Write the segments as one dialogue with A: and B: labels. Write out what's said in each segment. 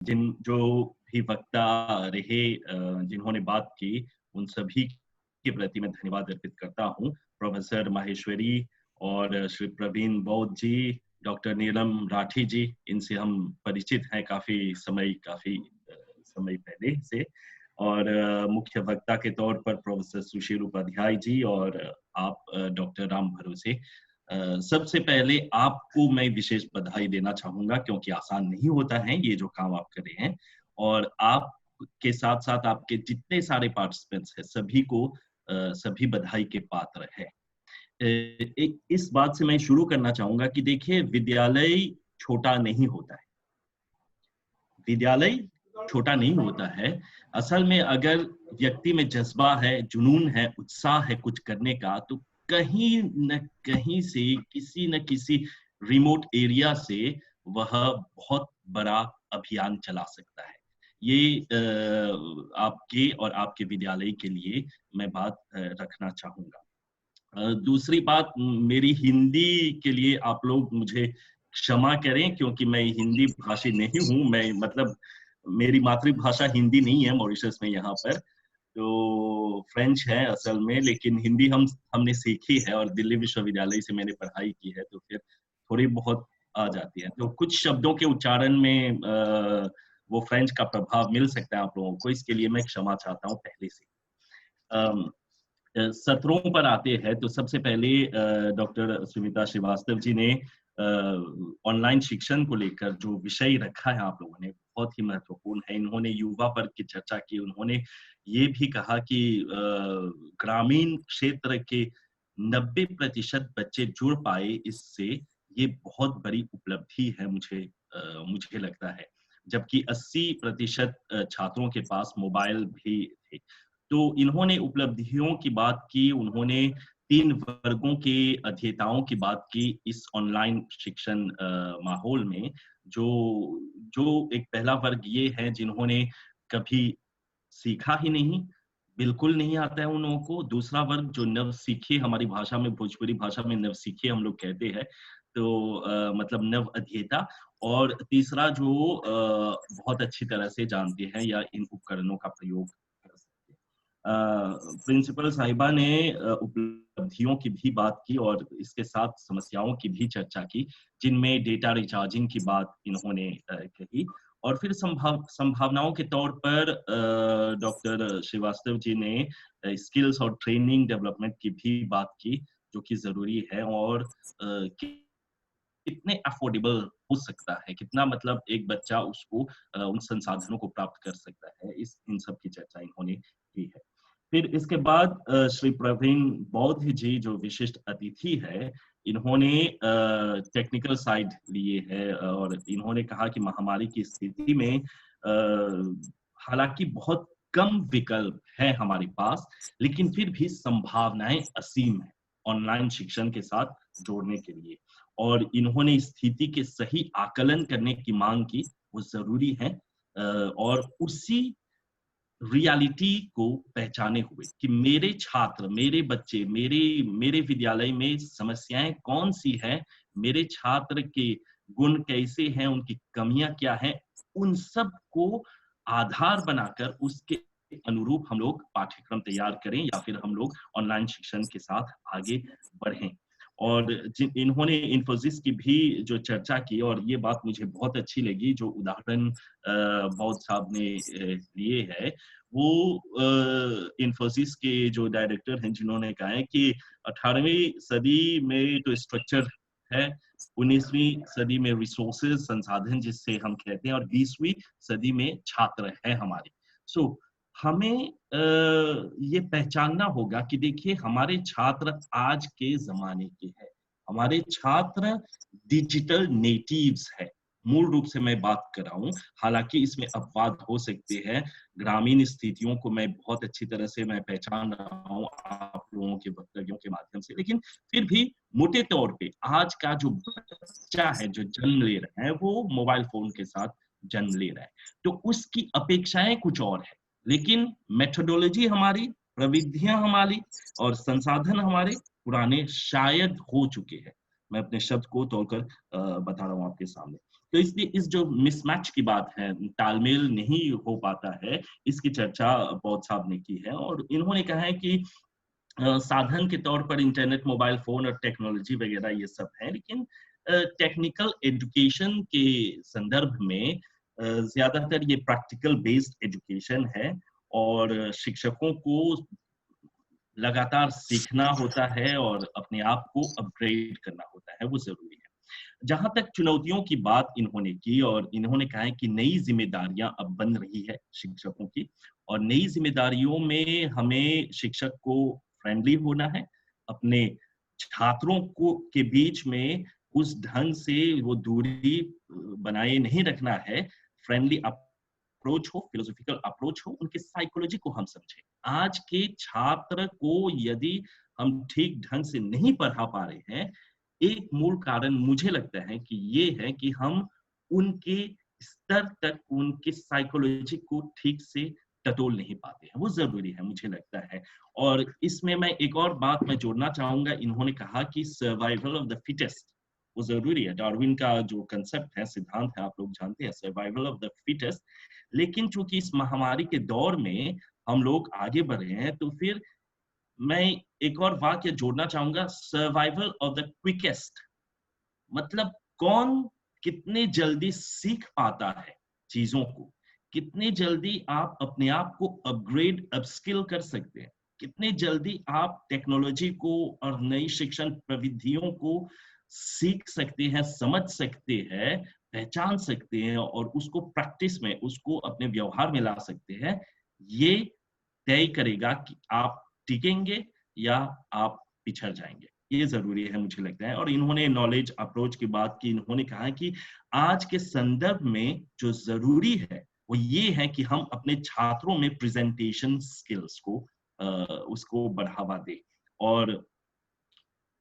A: जिन जो भी वक्ता रहे जिन्होंने बात की, उन सभी के प्रति मैं धन्यवाद अर्पित करता हूँ। प्रोफ़ेसर माहेश्वरी और श्री प्रवीण बौद्ध जी, डॉक्टर नीलम राठी जी, इनसे हम परिचित हैं काफ़ी समय पहले से और मुख्य वक्ता के तौर पर प्रोफ़ेसर सुशील उपाध्याय जी और आप डॉक्टर राम भरोसे। सबसे पहले आपको मैं विशेष बधाई देना चाहूँगा क्योंकि आसान नहीं होता है ये जो काम आप कर रहे हैं और आप के साथ-साथ आपके जितने सारे पार्टिसिपेंट्स हैं सभी बधाई के पात्र हैं। एक इस बात से मैं शुरू करना चाहूँगा कि देखिए विद्यालय छोटा नहीं होता है। विद्यालय छोटा नहीं होता है। असल में अगर व्यक्ति में जज़्बा है, जुनून है, उत्साह है कुछ करने का, तो कहीं न कहीं से किसी न किसी रिमोट एरिया से वह बहुत बड़ा अभियान चला सकता है। ये आपके और आपके विद्यालय के लिए मैं बात रखना चाहूँगा। दूसरी बात मेरी हिंदी के लिए आप लोग मुझे क्षमा करें क्योंकि मैं हिंदी भाषी नहीं हूँ। मैं मतलब मेरी मातृभाषा हिंदी नहीं है मॉरिशस में यहाँ पर, तो फ्रेंच है असल में लेकिन हिंदी हमने सीखी है और दिल्ली विश्वविद्यालय से मैंने पढ़ाई की है, तो फिर थोड़ी बहुत आ जाती है। तो कुछ शब्दों के उच्चारण में वो फ्रेंच का प्रभाव मिल सकता है आप लोगों को, इसके लिए मैं क्षमा चाहता हूँ पहले से। अम सत्रों पर आते हैं तो सबसे पहले डॉक्टर सुमिता श्रीवास्तव जी ने ऑनलाइन शिक्षण को लेकर जो विषय रखा है आप लोगों ने बहुत ही महत्वपूर्ण है। इन्होंने युवा वर्ग की चर्चा की, उन्होंने ये भी कहा कि ग्रामीण क्षेत्र के 90% बच्चे जुड़ पाए इससे, ये बहुत बड़ी उपलब्धि है मुझे लगता है। जबकि 80% छात्रों के पास मोबाइल भी थे। तो इन्होंने उपलब्धियों की बात की, उन्होंने 3 वर्गों के अध्येताओं की बात की इस ऑनलाइन शिक्षण माहौल में, जो जो एक पहला वर्ग ये है जिन्होंने कभी सीखा ही नहीं, बिल्कुल नहीं आता है उन लोगों को। दूसरा वर्ग जो नवसिखे हमारी भाषा में भोजपुरी भाषा में नवसिखे हम लोग कहते हैं, तो मतलब नव अध्येता और तीसरा जो बहुत अच्छी तरह से जानते हैं या इन उपकरणों का प्रयोग कर सकते हैं। प्रिंसिपल साहिबा ने उपलब्धियों की भी बात की और इसके साथ समस्याओं की भी चर्चा की, जिनमें डेटा रिचार्जिंग की बात इन्होंने कही और फिर संभावनाओं के तौर पर डॉक्टर श्रीवास्तव जी ने स्किल्स और ट्रेनिंग डेवलपमेंट की भी बात की, जो कि ज़रूरी है और कितने अफोर्डेबल हो सकता है, कितना मतलब एक बच्चा उसको उन संसाधनों को प्राप्त कर सकता है, इन सब की चर्चा इन्होंने की है। फिर इसके बाद श्री प्रवीण बौद्ध जी जो विशिष्ट अतिथि है, इन्होंने टेक्निकल साइड लिए है और इन्होंने कहा कि महामारी की स्थिति में हालाँकि बहुत कम विकल्प है हमारे पास, लेकिन फिर भी संभावनाएँ असीम हैं, ऑनलाइन शिक्षण के साथ जोड़ने के लिए। और इन्होंने स्थिति के सही आकलन करने की माँग की, वो ज़रूरी है और उसी रियलिटी को पहचाने हुए कि मेरे छात्र, मेरे बच्चे, मेरे विद्यालय में समस्याएँ कौन-सी हैं, मेरे छात्र के गुण कैसे हैं, उनकी कमियाँ क्या हैं, उन सब को आधार बनाकर उसके अनुरूप हम लोग पाठ्यक्रम तैयार करें या फिर हम लोग ऑनलाइन शिक्षण के साथ आगे बढ़ें। और जिन इन्होंने इन्फोसिस की भी जो चर्चा की और ये बात मुझे बहुत अच्छी लगी जो उदाहरण बौद्ध साहब ने लिए है, वो इन्फोसिस के जो डायरेक्टर हैं जिन्होंने कहा है कि 18वीं सदी में तो स्ट्रक्चर है, 19वीं सदी में रिसोर्सेज संसाधन जिससे हम कहते हैं और 20वीं सदी में छात्र हैं हमारे। सो हमें ये पहचानना होगा कि देखिए हमारे छात्र आज के ज़माने के हैं। हमारे छात्र डिजिटल नेटिव्स हैं। मूल रूप से मैं बात कर रहा हूँ, हालाँकि इसमें अपवाद हो सकते हैं। ग्रामीण स्थितियों को मैं बहुत अच्छी तरह से मैं पहचान रहा हूँ आप लोगों के वक्तव्यों के माध्यम से। लेकिन फिर भी मोटे तौर पे आज का जो बच्चा है, जो जन्म ले रहा है, वो मोबाइल फ़ोन के साथ जन्म ले रहा है। तो उसकी अपेक्षाएँ कुछ और हैं। लेकिन मेथोडोलॉजी हमारी, प्रविधियाँ हमारी और संसाधन हमारे पुराने शायद हो चुके हैं। मैं अपने शब्द को तोड़कर बता रहा हूँ आपके सामने। तो इसलिए इस जो मिसमैच की बात है, तालमेल नहीं हो पाता है, इसकी चर्चा बौद्ध साहब ने की है और इन्होंने कहा है कि साधन के तौर पर इंटरनेट, मोबाइल फ़ोन और टेक्नोलॉजी वगैरह ये सब है, लेकिन टेक्निकल एजुकेशन के संदर्भ में ज़्यादातर ये प्रैक्टिकल बेस्ड एजुकेशन है और शिक्षकों को लगातार सीखना होता है और अपने आप को अपग्रेड करना होता है, वो ज़रूरी है। जहाँ तक चुनौतियों की बात इन्होंने की और इन्होंने कहा है कि नई ज़िम्मेदारियाँ अब बन रही है शिक्षकों की और नई ज़िम्मेदारियों में हमें शिक्षक को फ्रेंडली होना है, अपने छात्रों को के बीच में उस ढंग से वो दूरी बनाए नहीं रखना है, फ्रेंडली अप्रोच हो, फिलोसॉफिकल अप्रोच हो, उनकी साइकोलॉजी को हम समझें। आज के छात्र को यदि हम ठीक ढंग से नहीं पढ़ा पा रहे हैं, एक मूल कारण मुझे लगता है कि ये है कि हम उनके स्तर तक उनकी साइकोलॉजी को ठीक से टटोल नहीं पाते हैं, वो ज़रूरी है मुझे लगता है। और इसमें मैं एक और बात मैं जोड़ना चाहूँगा, इन्होंने कहा कि सर्वाइवल ऑफ द फिटेस्ट वो ज़रूरी है। डार्विन का जो कांसेप्ट है, सिद्धांत है, आप लोग जानते हैं सर्वाइवल ऑफ द फिटेस्ट। लेकिन चूँकि इस महामारी के दौर में हम लोग आगे बढ़ रहे हैं, तो फिर मैं एक और वाक्य जोड़ना चाहूँगा सर्वाइवल ऑफ द क्विकेस्ट मतलब कौन कितने जल्दी सीख पाता है चीज़ों को, कितने जल्दी आप अपने आप को अपग्रेड, अपस्किल कर सकते हैं, कितने जल्दी आप टेक्नोलॉजी को और नई शिक्षण प्रविधियों को सीख सकते हैं, समझ सकते हैं, पहचान सकते हैं और उसको प्रैक्टिस में, उसको अपने व्यवहार में ला सकते हैं, ये तय करेगा कि आप टिकेंगे या आप पिछड़ जाएँगे। ये ज़रूरी है मुझे लगता है और इन्होंने नॉलेज अप्रोच की बात की, इन्होंने कहा कि आज के संदर्भ में जो ज़रूरी है, वो ये है कि हम अपने छात्रों में प्रेज़ेंटेशन स्किल्स को उसको बढ़ावा दें और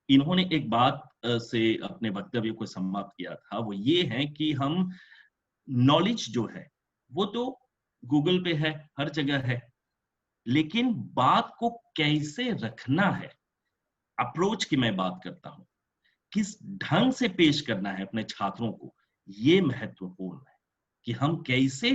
A: इन्होंने एक बात से अपने वक्तव्य को समाप्त किया था, वो ये है कि हम नॉलेज जो है, वो तो गूगल पे है, हर जगह है, लेकिन बात को कैसे रखना है, अप्रोच की मैं बात करता हूँ। किस ढंग से पेश करना है अपने छात्रों को, ये महत्वपूर्ण है कि हम कैसे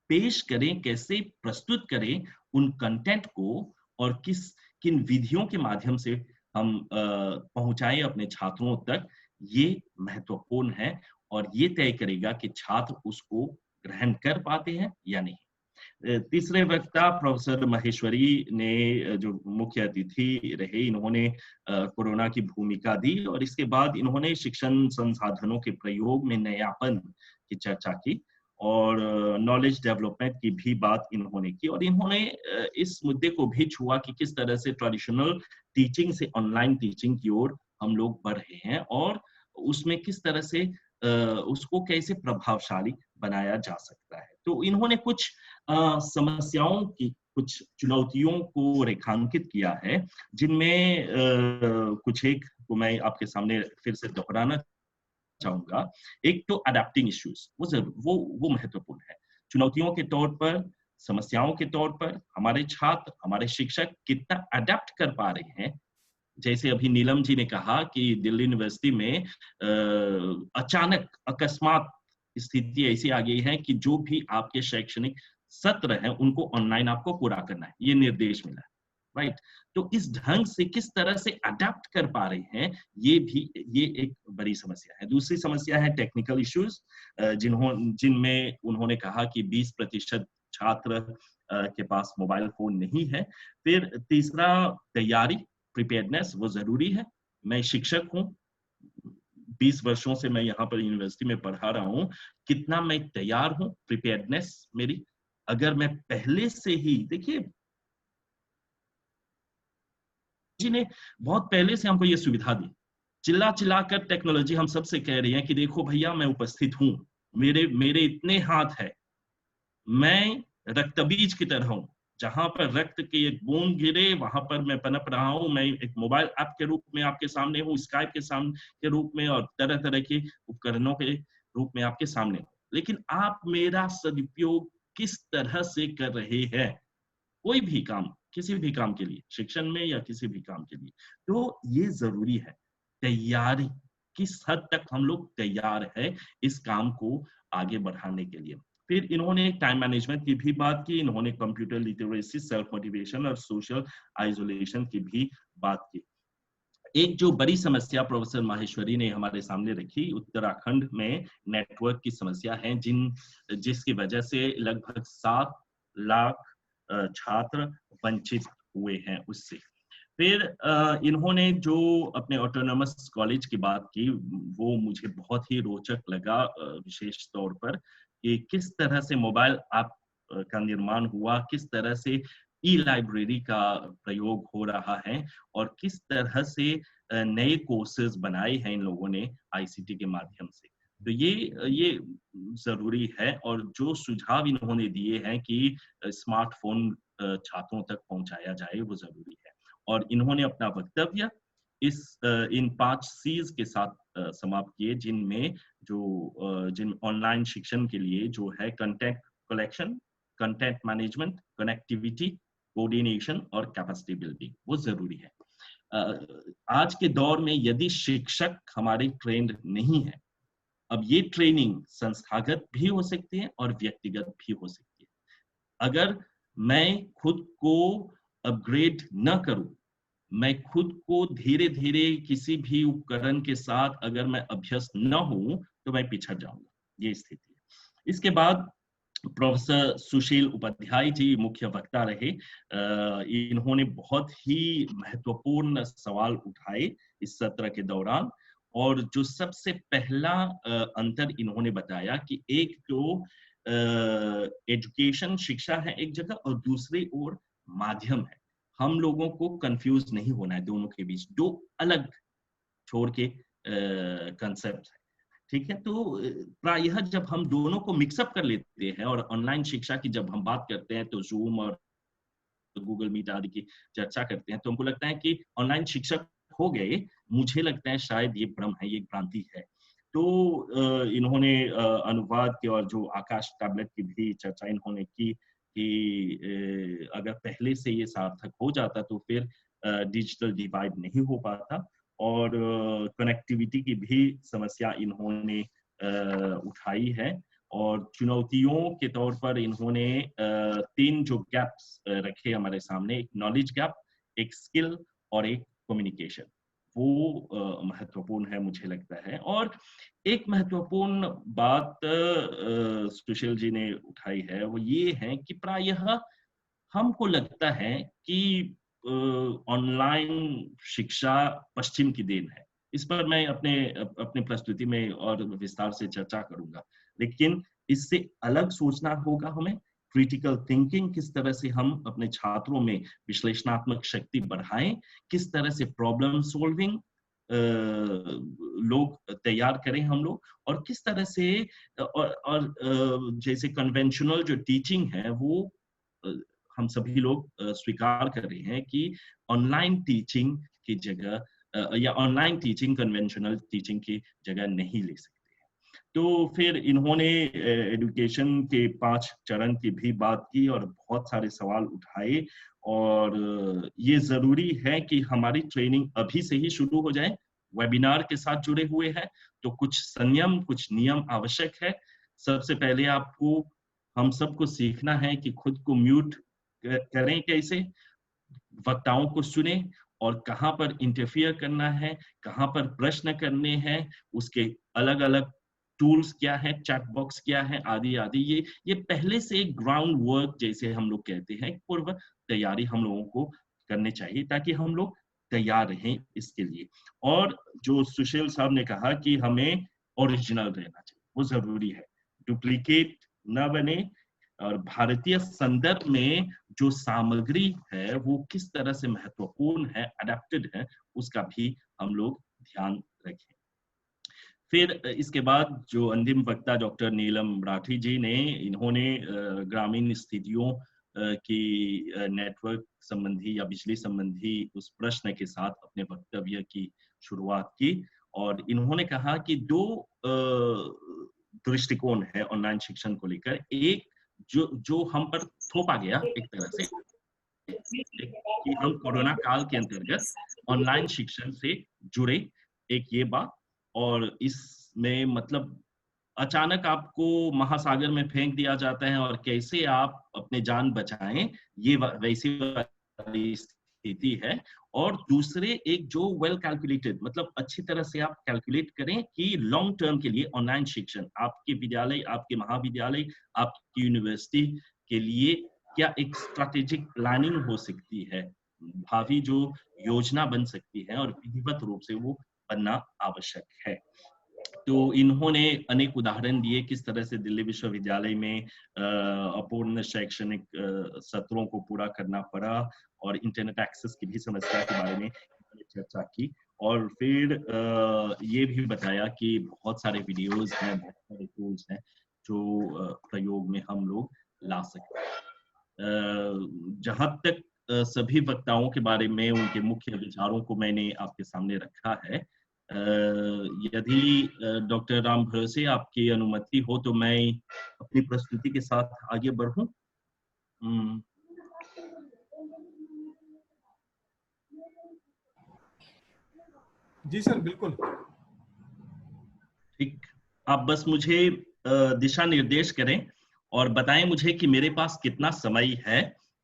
A: पेश करें, कैसे प्रस्तुत करें उन कंटेंट को और किन विधियों के माध्यम से हम पहुँचाएँ अपने छात्रों तक, ये महत्वपूर्ण है और ये तय करेगा कि छात्र उसको ग्रहण कर पाते हैं या नहीं। तीसरे वक्ता प्रोफेसर माहेश्वरी ने जो मुख्य अतिथि रहे, इन्होंने कोरोना की भूमिका दी और इसके बाद इन्होंने शिक्षण संसाधनों के प्रयोग में नयापन की चर्चा की और नॉलेज डेवलपमेंट की भी बात इन्होंने की और इन्होंने इस मुद्दे को भी छुआ कि किस तरह से ट्रेडिशनल टीचिंग से ऑनलाइन टीचिंग की ओर हम लोग बढ़ रहे हैं और उसमें किस तरह से उसको कैसे प्रभावशाली बनाया जा सकता है। तो इन्होंने कुछ समस्याओं की, कुछ चुनौतियों को रेखांकित किया है, जिनमें कुछ एक को मैं आपके सामने फिर से दोहराना चाहूँगा। एक तो अडैप्टिंग इश्यूज़ वो महत्वपूर्ण है। चुनौतियों के तौर पर, समस्याओं के तौर पर हमारे छात्र, हमारे शिक्षक कितना अडैप्ट कर पा रहे हैं। जैसे अभी नीलम जी ने कहा कि दिल्ली यूनिवर्सिटी में अचानक, अकस्मात स्थिति ऐसी आ गई है कि जो भी आपके शैक्षणिक सत्र हैं, उनको ऑनलाइन आपको पूरा करना है, ये निर्देश मिला है, राइट? तो इस ढंग से किस तरह से अडैप्ट कर पा रहे हैं, ये एक बड़ी समस्या है। दूसरी समस्या है टेक्निकल इश्यूज़ जिनमें उन्होंने कहा कि 20% छात्र के पास मोबाइल फ़ोन नहीं है। फिर तीसरा तैयारी प्रिपेयर्डनेस वो ज़रूरी है। मैं शिक्षक हूँ, 20 वर्षों से मैं यहाँ पर यूनिवर्सिटी में पढ़ा रहा हूँ, कितना मैं तैयार हूँ, प्रिपेयर्डनेस मेरी, अगर मैं पहले से ही देखिए जी ने बहुत पहले से हमको ये सुविधा दी। चिल्ला-चिल्ला कर टेक्नोलॉजी हम सबसे कह रही है कि देखो भैया मैं उपस्थित हूँ, मेरे मेरे इतने हाथ हैं, मैं रक्तबीज की तरह हूँ। जहाँ पर रक्त की एक बूंद गिरे, वहाँ पर मैं पनप रहा हूँ। मैं एक मोबाइल ऐप के रूप में आपके सामने हूँ, स्काइप के रूप में और तरह-तरह के उपकरणों के रूप में आपके सामने हूँ। लेकिन आप मेरा सदुपयोग किस तरह से कर रहे हैं? कोई भी काम, किसी भी काम के लिए, शिक्षण में या किसी भी काम के लिए। तो ये ज़रूरी है, तैयारी। किस हद तक हम लोग तैयार है इस काम को आगे बढ़ाने के लिए। फिर इन्होंने टाइम मैनेजमेंट की भी बात की, इन्होंने कंप्यूटर लिटरेसी, सेल्फ मोटिवेशन और सोशल आइसोलेशन की भी बात की। एक जो बड़ी समस्या प्रोफेसर माहेश्वरी ने हमारे सामने रखी, उत्तराखंड में नेटवर्क की समस्या है, जिसकी वजह से लगभग 7 लाख छात्र वंचित हुए हैं उससे। फिर इन्होंने जो अपने ऑटोनॉमस कॉलेज की बात की, वो मुझे बहुत ही रोचक लगा, विशेष तौर पर कि किस तरह से मोबाइल ऐप का निर्माण हुआ, किस तरह से ई-लाइब्रेरी का प्रयोग हो रहा है और किस तरह से नए कोर्सेज बनाए हैं इन लोगों ने आईसीटी के माध्यम से। तो ये ज़रूरी है और जो सुझाव इन्होंने दिए हैं कि स्मार्टफ़ोन छात्रों तक पहुँचाया जाए, वो ज़रूरी है। और इन्होंने अपना वक्तव्य इन 5 सीज़ के साथ समाप्त किए, जिन ऑनलाइन शिक्षण के लिए जो है content collection, content management, connectivity, coordination और कैपेसिटी बिल्डिंग, वो ज़रूरी है। आज के दौर में यदि शिक्षक हमारे ट्रेंड नहीं है, अब ये ट्रेनिंग संस्थागत भी हो सकती है और व्यक्तिगत भी हो सकती है। अगर मैं खुद को अपग्रेड न करूं, मैं खुद को धीरे-धीरे किसी भी उपकरण के साथ अगर मैं अभ्यस्त न हूं, तो मैं पिछड़ जाऊंगा। ये स्थिति है। इसके बाद प्रोफेसर सुशील उपाध्याय जी मुख्य वक्ता रहे। इन्होंने बहुत ही महत्वपूर्ण सवाल उठाए इस सत्र के दौरान और जो सबसे पहला अंतर इन्होंने बताया कि एक जो एजुकेशन शिक्षा है एक जगह और दूसरी ओर माध्यम है। हम लोगों को कंफ्यूज नहीं होना है दोनों के बीच, दो अलग छोर के कंसेप्ट है। ठीक है, तो प्रायः जब हम दोनों को मिक्सअप कर लेते हैं और ऑनलाइन शिक्षा की जब हम बात करते हैं तो ज़ूम और गूगल मीट आदि की चर्चा करते हैं, तो हमको लगता है कि ऑनलाइन शिक्षक हो गए, मुझे लगता है शायद ये भ्रम है, ये भ्रांति है। तो इन्होंने अनुवाद की और जो आकाश टैबलेट की भी चर्चा इन्होंने की कि अगर पहले से ये सार्थक हो जाता तो फिर डिजिटल डिवाइड नहीं हो पाता और कनेक्टिविटी की भी समस्या इन्होंने उठाई है और चुनौतियों के तौर पर इन्होंने 3 जो गैप्स रखे हमारे सामने, एक नॉलेज गैप, एक स्किल और एक कम्युनिकेशन। वो महत्वपूर्ण है मुझे लगता है और एक महत्वपूर्ण बात सुशील जी ने उठाई है, वो ये है कि प्रायः हमको लगता है कि ऑनलाइन शिक्षा पश्चिम की देन है। इस पर मैं अपनी प्रस्तुति में और विस्तार से चर्चा करूँगा। लेकिन इससे अलग सोचना होगा हमें, क्रिटिकल थिंकिंग किस तरह से हम अपने छात्रों में विश्लेषणात्मक शक्ति बढ़ाएँ, किस तरह से प्रॉब्लम सॉल्विंग लोग तैयार करें हम लोग और किस तरह से जैसे कन्वेंशनल जो टीचिंग है वो अ, हम सभी लोग स्वीकार कर रहे हैं कि ऑनलाइन टीचिंग की जगह या ऑनलाइन टीचिंग कन्वेंशनल टीचिंग की जगह नहीं ले सकते हैं। तो फिर इन्होंने एजुकेशन के 5 चरण की भी बात की और बहुत सारे सवाल उठाए और ये ज़रूरी है कि हमारी ट्रेनिंग अभी से ही शुरू हो जाए। वेबिनार के साथ जुड़े हुए हैं, तो कुछ संयम, कुछ नियम आवश्यक है। सबसे पहले आपको हम सबको सीखना है कि खुद को म्यूट करें कैसे, वक्ताओं को सुने और कहाँ पर इंटरफियर करना है, कहाँ पर प्रश्न करने हैं, उसके अलग-अलग टूल्स क्या हैं, चैट बॉक्स क्या है, आदि-आदि। ये पहले से एक ग्राउंड वर्क जैसे हम लोग कहते हैं, पूर्व तैयारी हम लोगों को करनी चाहिए ताकि हम लोग तैयार रहें इसके लिए। और जो सुशील साहब ने कहा कि हमें ओरिजिनल रहना चाहिए, वो ज़रूरी है। डुप्लीकेट ना बने और भारतीय संदर्भ में जो सामग्री है वो किस तरह से महत्वपूर्ण है, अडैप्टेड है, उसका भी हम लोग ध्यान रखें। फिर इसके बाद जो अंतिम वक्ता डॉक्टर नीलम राठी जी ने इन्होंने ग्रामीण स्थितियों की नेटवर्क संबंधी या बिजली संबंधी उस प्रश्न के साथ अपने वक्तव्य की शुरुआत की और इन्होंने कहा कि 2 दृष्टिकोण है ऑनलाइन शिक्षण को लेकर। एक जो हम पर थोपा गया एक तरह से कि हम कोरोना काल के अंतर्गत ऑनलाइन शिक्षण से जुड़े, एक ये बात और इसमें मतलब अचानक आपको महासागर में फेंक दिया जाता है और कैसे आप अपने जान बचाएं, ये वैसी वाली स्थिति है। और दूसरे एक जो वेल कैलकुलेटेड, मतलब अच्छी तरह से आप कैलकुलेट करें कि लॉन्ग टर्म के लिए ऑनलाइन शिक्षण आपके विद्यालय, आपके महाविद्यालय, आपकी यूनिवर्सिटी के लिए क्या एक स्ट्रैटेजिक प्लानिंग हो सकती है, भावी जो योजना बन सकती है, और विधिवत रूप से वो बनना आवश्यक है। तो इन्होंने अनेक उदाहरण दिए किस तरह से दिल्ली विश्वविद्यालय में अपूर्ण शैक्षणिक सत्रों को पूरा करना पड़ा, और इंटरनेट एक्सेस की भी समस्या के बारे में इन्होंने चर्चा की। और फिर ये भी बताया कि बहुत सारे वीडियोस हैं, बहुत सारे टूल्स हैं जो प्रयोग में हम लोग ला सकते हैं। जहाँ तक सभी वक्ताओं के बारे में उनके मुख्य विचारों को मैंने आपके सामने रखा है। यदि डॉक्टर राम भरोसे आपकी अनुमति हो तो मैं अपनी प्रस्तुति के साथ आगे बढ़ूं।
B: जी सर, बिल्कुल।
A: ठीक, आप बस मुझे दिशा निर्देश करें और बताएं मुझे कि मेरे पास कितना समय है,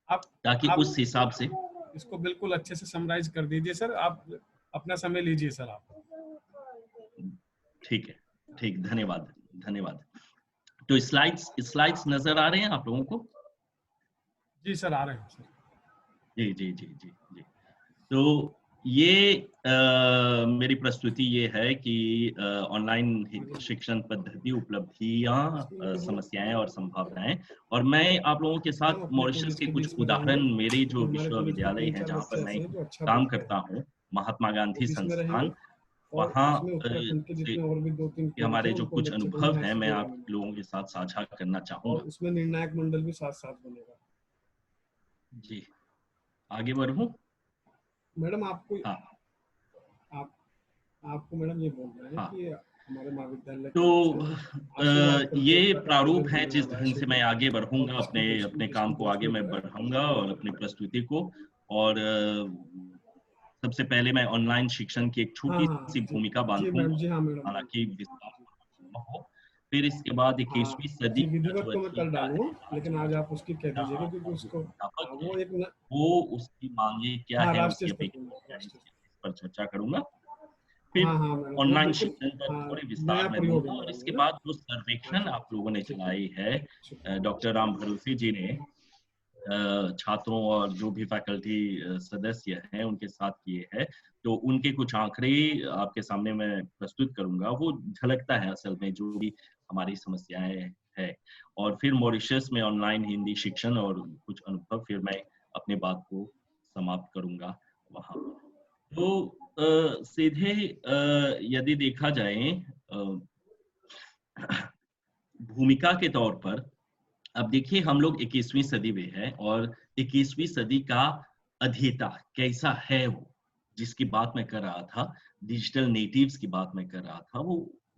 A: ताकि
B: आप
A: उस हिसाब से
B: इसको बिल्कुल अच्छे से समराइज कर दीजिए सर। आप अपना समय लीजिए सर। आप
A: ठीक है, ठीक, धन्यवाद, धन्यवाद। तो स्लाइड्स नजर आ रहे हैं आप लोगों को?
B: जी सर, आ रहे हैं सर।
A: जी जी जी जी जी। तो ये मेरी प्रस्तुति ये है कि ऑनलाइन शिक्षण पद्धति, उपलब्धियां, समस्याएं और संभावनाएं। और मैं आप लोगों के साथ
B: अपने
A: मॉरिशस
B: कॉलेज
A: के
B: के
A: कुछ
B: बीच में रहेंगे,
A: उदाहरण, मेरे
B: क्योंकि
A: जो
B: हमारे कॉलेज में
A: विश्वविद्यालय हैं
B: 3-4
A: जहाँ पर
B: बच्चे
A: मैं
B: ऐसे हैं जो अच्छा
A: काम
B: बोलते हैं,
A: करता हूँ, महात्मा
B: वो
A: गांधी
B: बीच में रहेंगे।
A: संस्थान,
B: और
A: वहाँ
B: उसमें उत्तराखंड के
A: से
B: जितने और भी 2-3
A: के
B: कोर्स
A: हमारे
B: हैं,
A: जो
B: उनको
A: कुछ
B: बच्चे को भी
A: अनुभव
B: यहाँ
A: हैं
B: से
A: मैं आप
B: जोड़ेंगे।
A: लोगों के साथ साझा करना
B: और
A: चाहूंगा।
B: उसमें निर्णायक मंडल भी साथ साथ बनेगा।
A: जी, आगे बढ़ूं?
B: मैडम आपको
A: हाँ
B: आप आपको मैडम ये बोल रहे हैं
A: हाँ।
B: कि हमारे महाविद्यालय
A: तो
B: के बच्चे आशीर्वाद
A: ये
B: करके का
A: प्रारूप
B: प्रेजेंट
A: है
B: होने
A: जिस
B: वाला है
A: ढंग से मैं
B: शीघ्र,
A: आगे
B: और
A: बढ़ूंगा,
B: इसकी
A: अपने काम
B: इसकी
A: को आगे मैं
B: प्रस्तुत
A: बढ़ाऊंगा और
B: करें।
A: अपनी प्रस्तुति को। और सबसे पहले मैं ऑनलाइन शिक्षण की एक
B: हाँ
A: छोटी
B: हाँ
A: सी
B: जी
A: भूमिका
B: जी मैम,
A: बांधूंगा,
B: जी हाँ मैडम,
A: हालांकि विस्तार न हो। फिर इसके बाद
B: हाँ
A: 21वीं सदी
B: जी,
A: का
B: विधिवत
A: जो
B: तो मैं कल
A: एजेंडा है,
B: डालूंगा,
A: आज
B: लेकिन
A: का
B: आज
A: जो
B: आप उसकी कह
A: एजेंडा,
B: दीजिएगा,
A: आज
B: क्योंकि
A: का जो
B: उसको
A: अध्यापक
B: वो
A: है,
B: एक
A: वो उसकी मांगे क्या
B: हाँ
A: है,
B: राष्ट्रीय
A: उसकी
B: स्तर पर,
A: अपेक्षा क्या है,
B: राष्ट्रीय
A: इस पर चर्चा करूंगा।
B: हाँ
A: फिर
B: हाँ मैडम, वो
A: ऑनलाइन
B: बिल्कुल।
A: शिक्षण पर
B: हाँ,
A: थोड़े
B: नया
A: विस्तार में
B: प्रयोग है
A: दूंगा, और
B: मैडम
A: इसके
B: ये ना।
A: बाद जो
B: हाँ
A: सर्वेक्षण
B: जी,
A: आप लोगों ने
B: ठीक है,
A: चलाई है,
B: शुक्रिया।
A: डॉक्टर राम भरोसे जी ने छात्रों और जो भी फैकल्टी सदस्य हैं उनके साथ किए हैं, तो उनके कुछ आंकड़े आपके सामने मैं प्रस्तुत करूंगा। वो झलकता है असल में जो भी हमारी समस्याएं हैं। और फिर मॉरिशस में ऑनलाइन हिंदी शिक्षण और कुछ अनुभव, फिर मैं अपने बात को समाप्त करूंगा वहां पर। तो सीधे यदि देखा जाए भूमिका के तौर पर, अब देखिए हम लोग 21वीं सदी में हैं, और 21वीं सदी का अध्येता कैसा है, वो जिसकी बात मैं कर रहा था, डिजिटल नेटिव्स की बात मैं कर रहा था,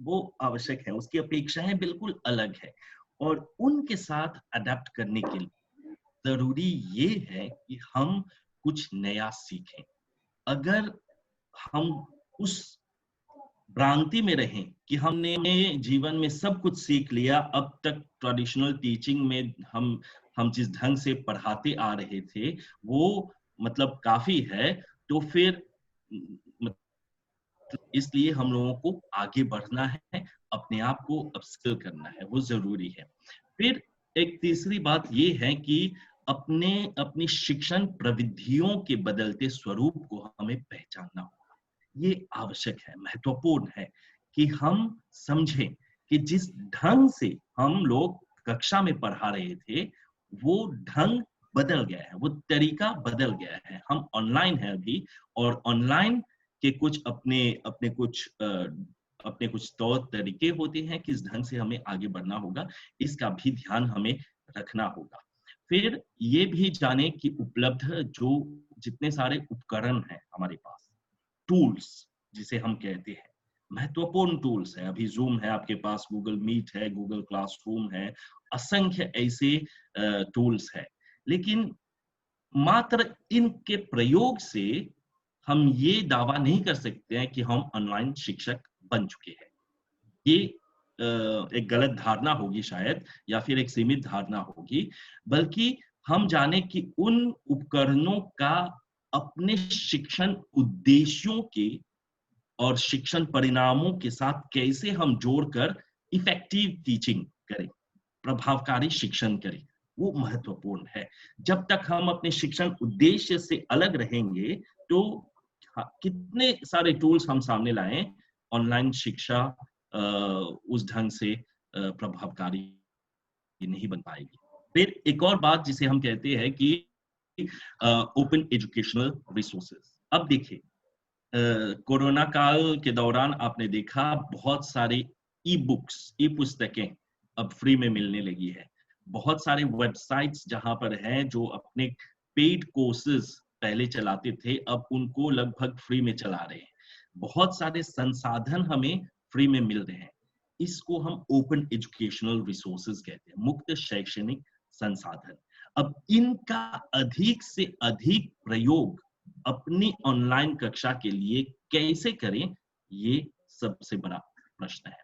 A: वो आवश्यक है, उसकी अपेक्षाएं बिल्कुल अलग है। और उनके साथ अडेप्ट करने के लिए जरूरी ये है कि हम कुछ नया सीखें। अगर हम उस भ्रांति में रहें कि हमने जीवन में सब कुछ सीख लिया, अब तक ट्रेडिशनल टीचिंग में हम जिस ढंग से पढ़ाते आ रहे थे वो मतलब काफी है, तो फिर इसलिए हम लोगों को आगे बढ़ना है, अपने आप को अपस्किल करना है, वो जरूरी है। फिर एक तीसरी बात ये है कि अपनी शिक्षण प्रविधियों के बदलते स्वरूप को हमें पहचानना होगा। ये आवश्यक है, महत्वपूर्ण है कि हम समझें कि जिस ढंग से हम लोग कक्षा में पढ़ा रहे थे, वो ढंग बदल गया है, वो तरीका बदल गया है। हम ऑनलाइन हैं अभी, और ऑनलाइन के कुछ अपने कुछ तौर तरीके होते हैं, किस ढंग से हमें आगे बढ़ना होगा, इसका भी ध्यान हमें रखना होगा। फिर ये भी जाने कि उपलब्ध जो जितने सारे उपकरण हैं हमारे पास, टूल्स जिसे हम कहते हैं, महत्वपूर्ण टूल्स है। अभी जूम है आपके पास, गूगल मीट है, गूगल क्लासरूम है, असंख्य ऐसे टूल्स है। लेकिन मात्र इनके प्रयोग से हम ये दावा नहीं कर सकते हैं कि हम ऑनलाइन शिक्षक बन चुके हैं। ये एक गलत धारणा होगी शायद, या फिर एक सीमित धारणा होगी, बल्कि हम जाने कि उन उपकरणों का अपने शिक्षण उद्देश्यों के और शिक्षण परिणामों के साथ कैसे हम जोड़कर इफेक्टिव टीचिंग करें, प्रभावकारी शिक्षण करें, वो महत्वपूर्ण है। जब तक हम अपने शिक्षण उद्देश्य से अलग रहेंगे, तो कितने सारे टूल्स हम सामने लाएं, ऑनलाइन शिक्षा उस ढंग से प्रभावकारी नहीं बन पाएगी। फिर एक और बात जिसे हम कहते हैं कि ओपन एजुकेशनल रिसोर्सेज। अब देखिए, कोरोना काल के दौरान आपने देखा बहुत सारी ई बुक्स, ई पुस्तकें अब फ्री में मिलने लगी है। बहुत सारे वेबसाइट्स जहां पर हैं जो अपने पेड कोर्सेज पहले चलाते थे, अब उनको लगभग फ्री में चला रहे हैं। बहुत सारे संसाधन हमें फ्री में मिल रहे हैं। इसको हम ओपन एजुकेशनल रिसोर्सेज कहते हैं, मुक्त शैक्षणिक संसाधन। अब इनका अधिक से अधिक प्रयोग अपनी ऑनलाइन कक्षा के लिए कैसे करें, ये सबसे बड़ा प्रश्न है।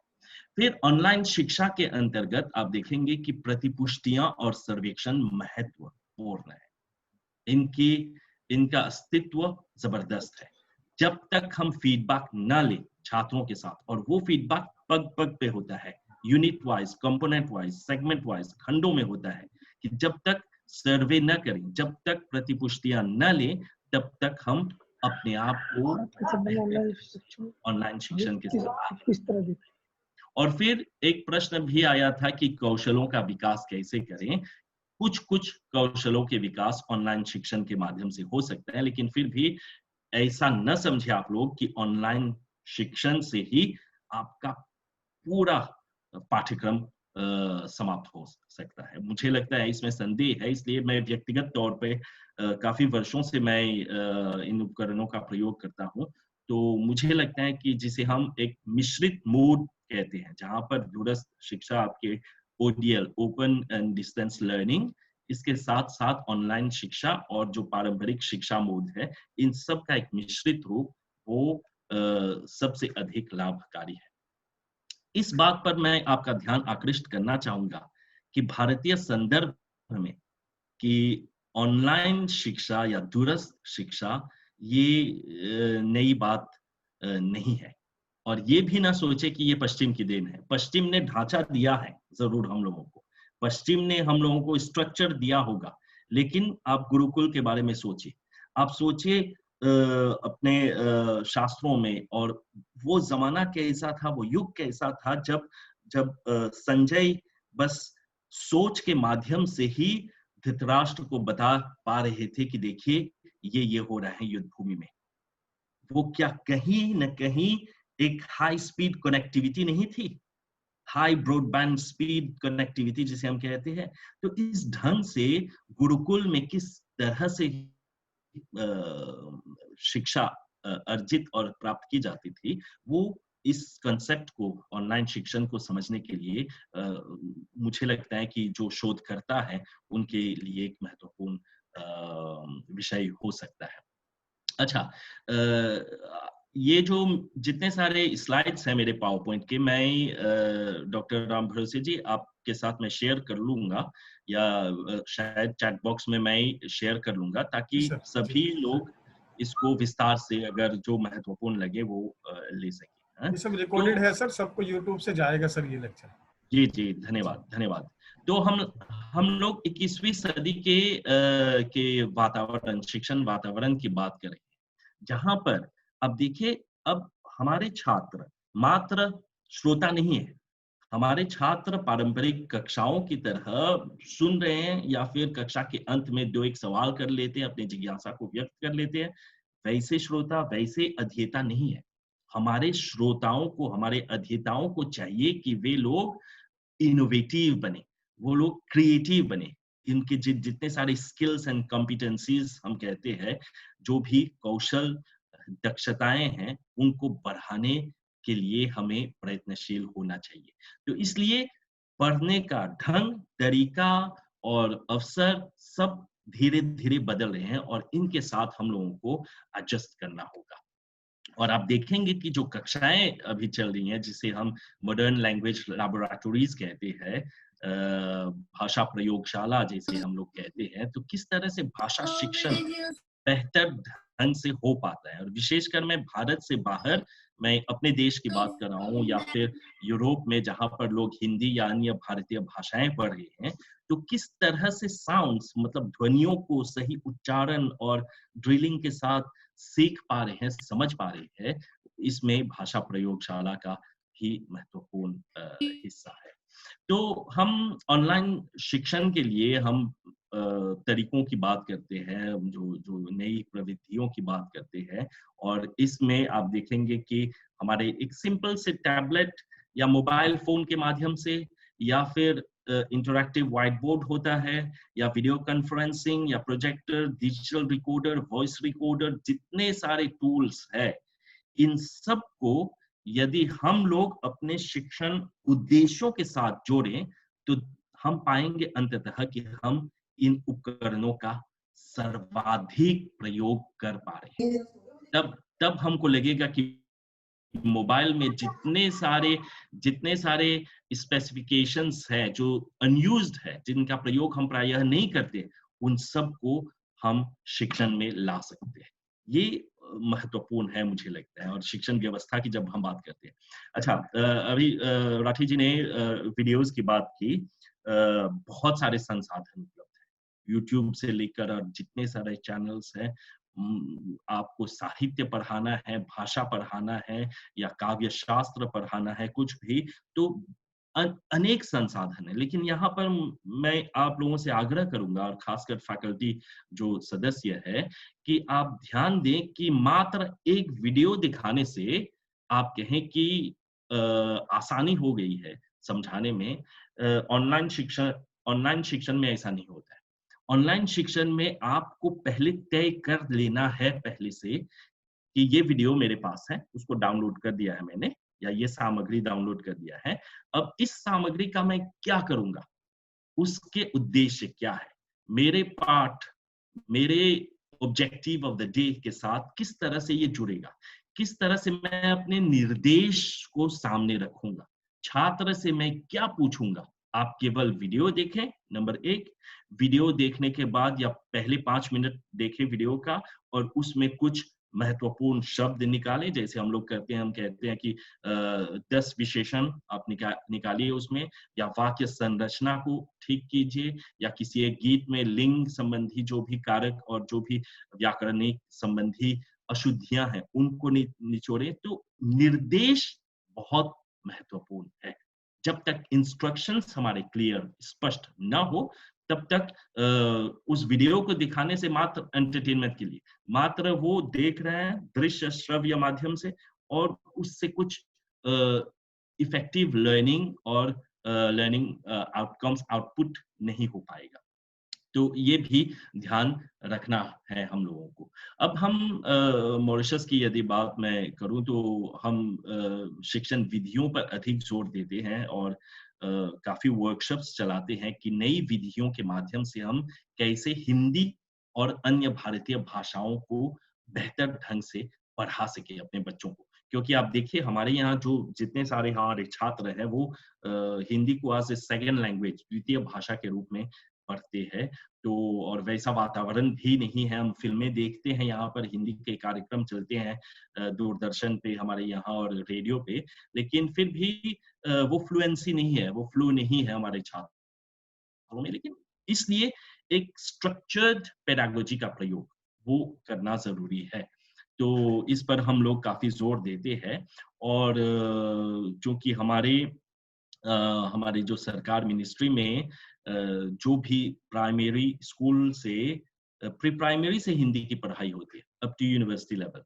A: फिर ऑनलाइन शिक्षा के अंतर्गत आप देखेंगे कि प्रतिपुष्टियां और सर्वेक्षण महत्वपूर्ण है। इनका अस्तित्व जबरदस्त है। जब तक हम फीडबैक न लें छात्रों के साथ, और वो फीडबैक पग पग पे होता है, unit wise, component wise, segment wise, खंडों में होता है, कि जब तक सर्वे न करें, जब तक प्रतिपुष्टियां न लें, तब तक हम अपने आप को ऑनलाइन शिक्षण के साथ। और फिर एक प्रश्न भी आया था कि कौशलों का विकास कैसे करें। कुछ कौशलों के विकास ऑनलाइन शिक्षण के माध्यम से हो सकता है, लेकिन फिर भी ऐसा न समझे आप लोग कि ऑनलाइन शिक्षण से ही आपका पूरा पाठ्यक्रम समाप्त हो सकता है। मुझे लगता है इसमें संदेह है, इसलिए मैं व्यक्तिगत तौर पे काफी वर्षों से मैं इन उपकरणों का प्रयोग करता हूँ। तो मुझे लगता है कि जिसे हम एक मिश्रित मोड कहते हैं, जहाँ पर दूरस्थ शिक्षा आपके ODL, open and distance learning, इसके साथ साथ ऑनलाइन शिक्षा और जो पारंपरिक शिक्षा मोड है, इन सब का एक मिश्रित रूप वो सबसे अधिक लाभकारी है। इस बात पर मैं आपका ध्यान आकृष्ट करना चाहूंगा कि भारतीय संदर्भ में कि ऑनलाइन शिक्षा या दूरस्थ शिक्षा ये नई बात नहीं है, और ये भी ना सोचे कि ये पश्चिम की देन है। पश्चिम ने ढांचा दिया है जरूर हम लोगों को, पश्चिम ने हम लोगों को स्ट्रक्चर दिया होगा, लेकिन आप गुरुकुल के बारे में सोचिए, आप सोचिए अपने शास्त्रों में, और वो जमाना कैसा था, वो युग कैसा था, जब जब संजय बस सोच के माध्यम से ही धृतराष्ट्र को बता पा रहे थे कि देखिए ये हो रहा है युद्ध भूमि में। वो क्या कहीं न कहीं एक हाई स्पीड कनेक्टिविटी नहीं थी, हाई ब्रॉडबैंड स्पीड कनेक्टिविटी जिसे हम कहते हैं। तो इस ढंग से गुरुकुल में किस तरह से शिक्षा अर्जित और प्राप्त की जाती थी, वो इस कंसेप्ट को, ऑनलाइन शिक्षण को समझने के लिए मुझे लगता है कि जो शोधकर्ता है उनके लिए एक महत्वपूर्ण विषय हो सकता है। अच्छा, ये जो जितने सारे स्लाइड्स हैं मेरे पावर पॉइंट के, मैं डॉक्टर राम भरोसे जी आपके साथ मैं शेयर कर लूंगा, या शायद चैट बॉक्स में मैं शेयर कर लूंगा, ताकि सभी लोग इसको विस्तार से, अगर जो महत्वपूर्ण लगे वो ले सके।
B: ये सब रिकॉर्डेड है सर, सबको यूट्यूब से जाएगा सर ये लेक्चर।
A: जी जी, धन्यवाद धन्यवाद। तो हम लोग 21वीं सदी के वातावरण, शिक्षण वातावरण की बात करें, जहां पर अब देखिए, अब हमारे छात्र मात्र श्रोता नहीं है, हमारे छात्र पारंपरिक कक्षाओं की तरह सुन रहे हैं, या फिर कक्षा के अंत में दो एक सवाल कर लेते हैं, अपनी जिज्ञासा को व्यक्त कर लेते हैं। वैसे श्रोता, वैसे अध्येता नहीं है। हमारे श्रोताओं को, हमारे अध्येताओं को चाहिए कि वे लोग इनोवेटिव बने, वो लोग क्रिएटिव बने। इनके जितने सारे स्किल्स एंड कॉम्पिटेंसीज हम कहते हैं, जो भी कौशल, दक्षताएं हैं, उनको बढ़ाने के लिए हमें प्रयत्नशील होना चाहिए। तो इसलिए पढ़ने का ढंग, तरीका और अवसर सब धीरे धीरे बदल रहे हैं, और इनके साथ हम लोगों को एडजस्ट करना होगा। और आप देखेंगे कि जो कक्षाएं अभी चल रही हैं, जिसे हम मॉडर्न लैंग्वेज लैबोरेटरीज कहते हैं, भाषा प्रयोगशाला जैसे हम लोग कहते हैं, तो किस तरह से भाषा शिक्षण बेहतर ढंग से हो पाता है। और विशेषकर मैं भारत से बाहर, मैं अपने देश की बात कर रहा हूँ या फिर यूरोप में जहाँ पर लोग हिंदी या अन्य भारतीय भाषाएं पढ़ रहे हैं, तो किस तरह से साउंड्स मतलब ध्वनियों को सही उच्चारण और ड्रिलिंग के साथ सीख पा रहे हैं, समझ पा रहे हैं, इसमें भाषा प्रयोगशाला का भी महत्वपूर्ण हिस्सा है। तो हम ऑनलाइन शिक्षण के लिए हम तरीकों की बात करते हैं, जो जो नई प्रविधियों की बात करते हैं, और इसमें आप देखेंगे कि हमारे एक सिंपल से टैबलेट या मोबाइल फ़ोन के माध्यम से, या फिर इंटरैक्टिव व्हाइट बोर्ड होता है, या वीडियो कॉन्फ्रेंसिंग या projector, digital recorder, voice recorder, जितने सारे टूल्स हैं, इन सब को यदि हम लोग अपने शिक्षण उद्देश्यों के साथ जोड़ें, तो हम पाएंगे अंततः कि हम इन उपकरणों का सर्वाधिक प्रयोग कर पा रहे हैं। तब तब हमको लगेगा कि मोबाइल में जितने सारे स्पेसिफिकेशंस हैं जो अनयूज्ड है, जिनका प्रयोग हम प्रायः नहीं करते, उन सब को हम शिक्षण में ला सकते हैं। ये महत्वपूर्ण है मुझे लगता है, और शिक्षण व्यवस्था की जब हम बात करते हैं। अच्छा, अभी राठी जी ने वीडियोज़ की बात की। बहुत सारे संसाधन उपलब्ध हैं। यूट्यूब से लेकर और जितने सारे चैनल्स हैं, आपको साहित्य पढ़ाना है, भाषा पढ़ाना है या काव्य शास्त्र पढ़ाना है, कुछ भी, तो अनेक संसाधन हैं। लेकिन यहाँ पर मैं आप लोगों से आग्रह करूँगा, और खासकर फैकल्टी जो सदस्य है, कि आप ध्यान दें कि मात्र एक वीडियो दिखाने से आप कहें कि अ, आसानी हो गई है समझाने में। ऑनलाइन शिक्षण में ऐसा नहीं होता है। ऑनलाइन शिक्षण में आपको पहले तय कर लेना है पहले से कि ये वीडियो मेरे पास है, उसको डाउनलोड कर दिया है मैंने, या ये सामग्री डाउनलोड कर दिया है। अब इस सामग्री का मैं क्या करूँगा? उसके उद्देश्य क्या है? मेरे पाठ, मेरे ऑब्जेक्टिव ऑफ द डे के साथ किस तरह से ये जुड़ेगा? किस तरह से मैं अपने निर्देश को सामने रखूँगा? छात्र से मैं क्या पूछूँगा? आप केवल वीडियो देखें, नंबर 1, वीडियो देखने के बाद या पहले 5 मिनट देखें वीडियो का, और उसमें कुछ महत्वपूर्ण शब्द निकालें, जैसे हम लोग करते हैं, हम कहते हैं कि 10 विशेषण आप निकालिए उसमें, या वाक्य संरचना को ठीक कीजिए, या किसी एक गीत में लिंग संबंधी जो भी कारक और जो भी व्याकरणिक संबंधी अशुद्धियां हैं, उनको निचोड़े। तो निर्देश बहुत महत्वपूर्ण है। जब तक इंस्ट्रक्शंस हमारे क्लियर, स्पष्ट ना हो, तब तक उस वीडियो को दिखाने से मात्र एंटरटेनमेंट के लिए, मात्र वो देख रहे हैं दृश्य श्रव्य माध्यम से, और उससे कुछ इफेक्टिव लर्निंग और लर्निंग आउटकम्स आउटपुट नहीं हो पाएगा। तो ये भी ध्यान रखना है हम लोगों को। अब हम मॉरिशस की यदि बात मैं करूँ, तो हम शिक्षण विधियों पर अधिक जोर देते हैं, और काफ़ी वर्कशॉप्स चलाते हैं कि नई विधियों के माध्यम से हम कैसे हिंदी और अन्य भारतीय भाषाओं को बेहतर ढंग से पढ़ा सकें अपने बच्चों को। क्योंकि आप देखिए, हमारे यहाँ जो जितने सारे हमारे छात्र हैं, वो हिंदी को एज़ अ सेकंड लैंग्वेज, द्वितीय भाषा के रूप में पढ़ते हैं। तो और वैसा वातावरण भी नहीं है। हम फ़िल्में देखते हैं, यहाँ पर हिंदी के कार्यक्रम चलते हैं दूरदर्शन पे हमारे यहाँ और रेडियो पे, लेकिन फिर भी वो फ्लुएंसी नहीं है, वो फ्लो नहीं है हमारे छात्रों में। लेकिन इसलिए एक स्ट्रक्चर्ड पेडागोजी का प्रयोग वो करना ज़रूरी है। तो इस पर हम लोग काफ़ी ज़ोर देते हैं, और चूँकि अ, हमारी जो सरकार मिनिस्ट्री में जो भी प्राइमरी स्कूल से प्री प्राइमरी से हिंदी की पढ़ाई होती है अप टू यूनिवर्सिटी लेवल,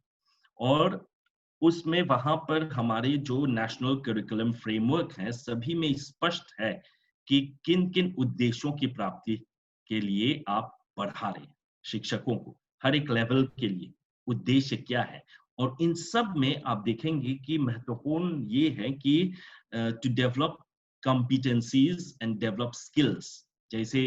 A: और उसमें वहाँ पर हमारे जो नेशनल करिकुलम फ्रेमवर्क हैं, सभी में स्पष्ट है कि किन-किन उद्देश्यों की प्राप्ति के लिए आप पढ़ा रहे हैं शिक्षकों को, हर एक लेवल के लिए उद्देश्य क्या है। और इन सब में आप देखेंगे कि महत्वपूर्ण ये है कि to develop competencies and develop skills. जैसे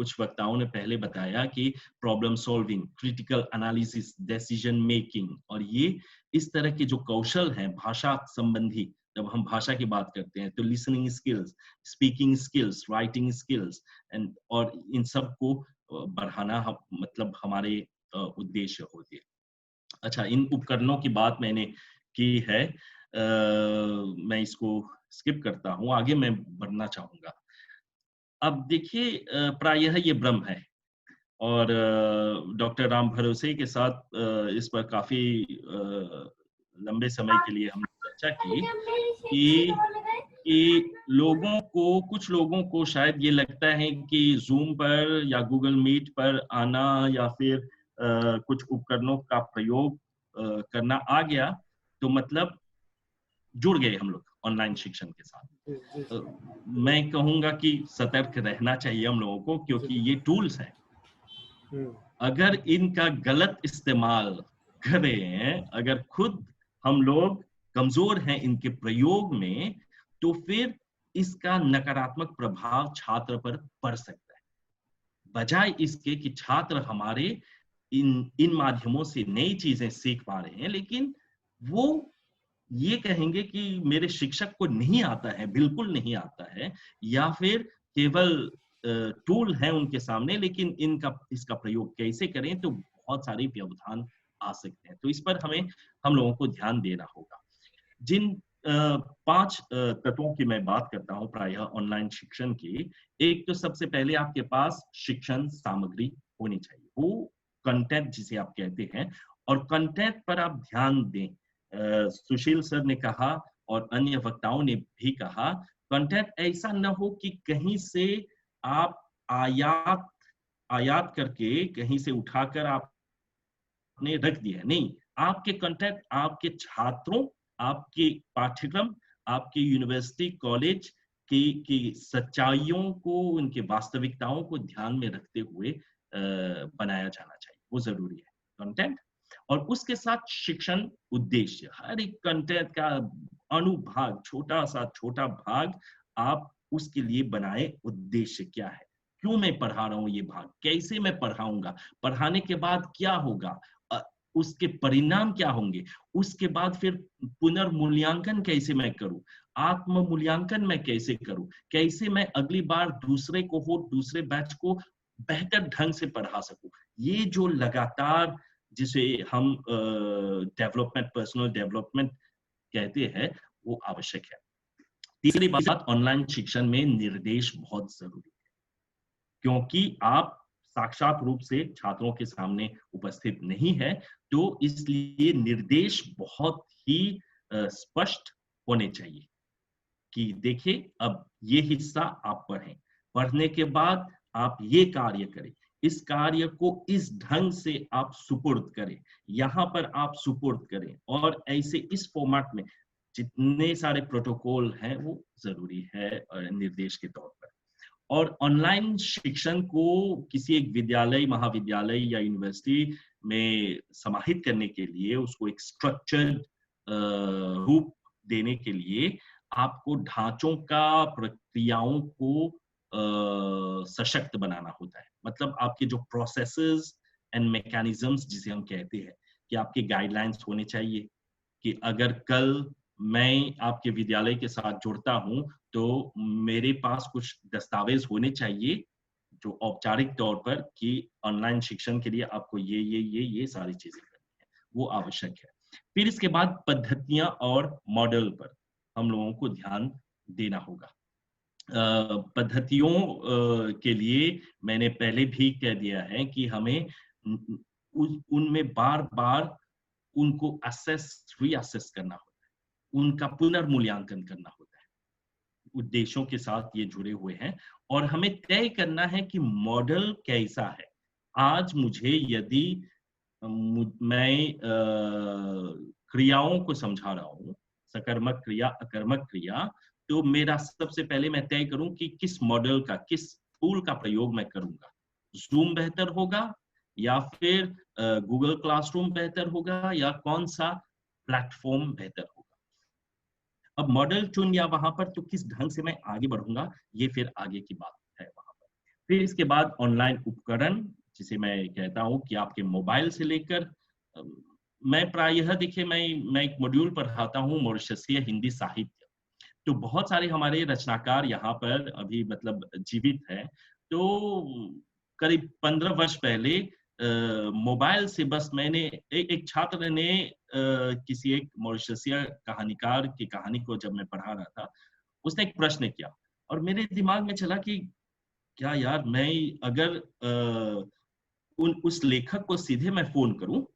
A: कुछ वक्ताओं ने पहले बताया कि problem solving, critical analysis, decision making, और ये इस तरह के जो कौशल हैं भाषा संबंधी, जब हम भाषा की बात करते हैं तो listening skills, speaking skills, writing skills and और इन सब को बढ़ाना मतलब हमारे उद्देश्य होते हैं। अच्छा, इन उपकरणों की बात मैंने की है, मैं इसको स्किप करता हूँ, आगे मैं बढ़ना चाहूँगा। अब देखिए प्रायः ये भ्रम है और डॉक्टर राम भरोसे के साथ इस पर काफ़ी लंबे समय के लिए हमने चर्चा की कि कुछ लोगों को शायद ये लगता है कि ज़ूम पर या गूगल मीट पर आना या फिर कुछ उपकरणों का प्रयोग करना आ गया, तो मतलब जुड़ गए हम लोग ऑनलाइन शिक्षण के साथ।
B: जी, जी,
A: अ,
B: जी,
A: मैं कहूँगा कि सतर्क रहना चाहिए हम लोगों को,
B: जी।
A: क्योंकि ये टूल्स हैं।
B: हुँ,
A: अगर इनका गलत इस्तेमाल करें, अगर खुद हम लोग कमज़ोर हैं इनके प्रयोग में, तो फिर इसका नकारात्मक प्रभाव छात्र पर पड़ सकता है। बजाय इसके कि छात्र हमारे इन इन माध्यमों से नई चीज़ें सीख पा रहे हैं, लेकिन वो ये कहेंगे कि मेरे शिक्षक को नहीं आता है, बिल्कुल नहीं आता है, या फिर केवल टूल है उनके सामने, लेकिन इसका प्रयोग कैसे करें, तो बहुत सारे व्यवधान आ सकते हैं। तो इस पर हम लोगों को ध्यान देना होगा। जिन 5 तत्वों की मैं बात करता हूँ प्रायः ऑनलाइन शिक्षण की, एक तो सबसे पहले आपके पास शिक्षण सामग्री होनी चाहिए। वो कंटेंट जिसे आप कहते हैं, और कंटेंट पर आप ध्यान दें। सुशील सर ने कहा और अन्य वक्ताओं ने भी कहा, कंटेंट ऐसा न हो कि कहीं से आप आयात आयात करके कहीं से उठाकर आपने रख दिया है। नहीं, आपके कंटेंट आपके छात्रों, आपके पाठ्यक्रम, आपके यूनिवर्सिटी, कॉलेज की सच्चाइयों को, उनकी वास्तविकताओं को ध्यान में रखते हुए बनाया जाना चाहिए। वो ज़रूरी है, कंटेंट। और उसके साथ शिक्षण उद्देश्य, हर एक कंटेंट का अनुभाग, छोटा भाग आप उसके लिए बनाए, उद्देश्य क्या है? क्यों मैं पढ़ा रहा हूँ ये भाग? कैसे मैं पढ़ाऊँगा? पढ़ाने के बाद क्या होगा? अ, उसके परिणाम क्या होंगे? उसके बाद फिर पुनर्मूल्यांकन कैसे मैं करूँ? आत्म मूल्यांकन मैं कैसे करूँ? कैसे मैं अगली बार दूसरे कोहोर्ट, दूसरे बैच को बेहतर ढंग से पढ़ा सकूँ? ये जो लगातार जिसे हम डेवलपमेंट, पर्सनल डेवलपमेंट कहते हैं, वो आवश्यक है। तीसरी बात, ऑनलाइन शिक्षण में निर्देश बहुत ज़रूरी है, क्योंकि आप साक्षात रूप से छात्रों के सामने उपस्थित नहीं है, तो इसलिए निर्देश बहुत ही स्पष्ट होने चाहिए कि देखिए, अब ये हिस्सा आप पढ़ें। पढ़ने के बाद आप ये कार्य करें। इस कार्य को इस ढंग से आप सुपुर्द करें। यहाँ पर आप सुपुर्द करें, और ऐसे इस फॉर्मेट में जितने सारे प्रोटोकॉल हैं, वो ज़रूरी है निर्देश के तौर पर। और ऑनलाइन शिक्षण को किसी एक विद्यालय, महाविद्यालय या यूनिवर्सिटी में समाहित करने के लिए, उसको एक स्ट्रक्चर्ड रूप देने के लिए आपको ढांचों का, प्रक्रियाओं को सशक्त बनाना होता है। मतलब आपके जो प्रोसेसेस एंड मैकेनिज्म्स जिसे हम कहते हैं, कि आपके गाइडलाइंस होने चाहिए, कि अगर कल मैं आपके विद्यालय के साथ जुड़ता हूँ, तो मेरे पास कुछ दस्तावेज होने चाहिए, जो औपचारिक तौर पर कि ऑनलाइन शिक्षण के लिए आपको ये सारी चीज़ें करनी है, वो आवश्यक है। फिर इसके बाद पद्धतियाँ और मॉडल पर हम लोगों को ध्यान देना होगा। पद्धतियों के लिए मैंने पहले भी कह दिया है कि हमें उनमें बार-बार उनको रीअसेस करना होता है, उनका पुनर्मूल्यांकन करना होता है। उद्देश्यों के साथ ये जुड़े हुए हैं, और हमें तय करना है कि मॉडल कैसा है। आज मुझे यदि मैं क्रियाओं को समझा रहा हूँ, सकर्मक क्रिया, अकर्मक क्रिया, तो मेरा सबसे पहले मैं तय करूँ कि किस मॉडल का, किस टूल का प्रयोग मैं करूँगा। ज़ूम बेहतर होगा, या फिर गूगल क्लासरूम बेहतर होगा, या कौन-सा प्लेटफ़ॉर्म बेहतर होगा। अब मॉडल चुन या वहाँ पर, तो किस ढंग से मैं आगे बढ़ूँगा, ये फिर आगे की बात है वहाँ पर। फिर इसके बाद ऑनलाइन उपकरण, जिसे मैं कहता हूँ कि आपके मोबाइल से लेकर अ, मैं प्रायः देखिए मैं एक मॉड्यूल पढ़ाता हूँ मॉरिशसीय हिंदी साहित्य। तो बहुत सारे हमारे रचनाकार यहाँ पर अभी मतलब जीवित हैं। तो करीब 15 वर्ष पहले मोबाइल से बस मैंने एक छात्र ने किसी एक मॉरिशसीय कहानीकार की कहानी को जब मैं पढ़ा रहा था, उसने एक प्रश्न किया और मेरे दिमाग में चला कि क्या यार मैं अगर उन उस लेखक को सीधे मैं फ़ोन करूँ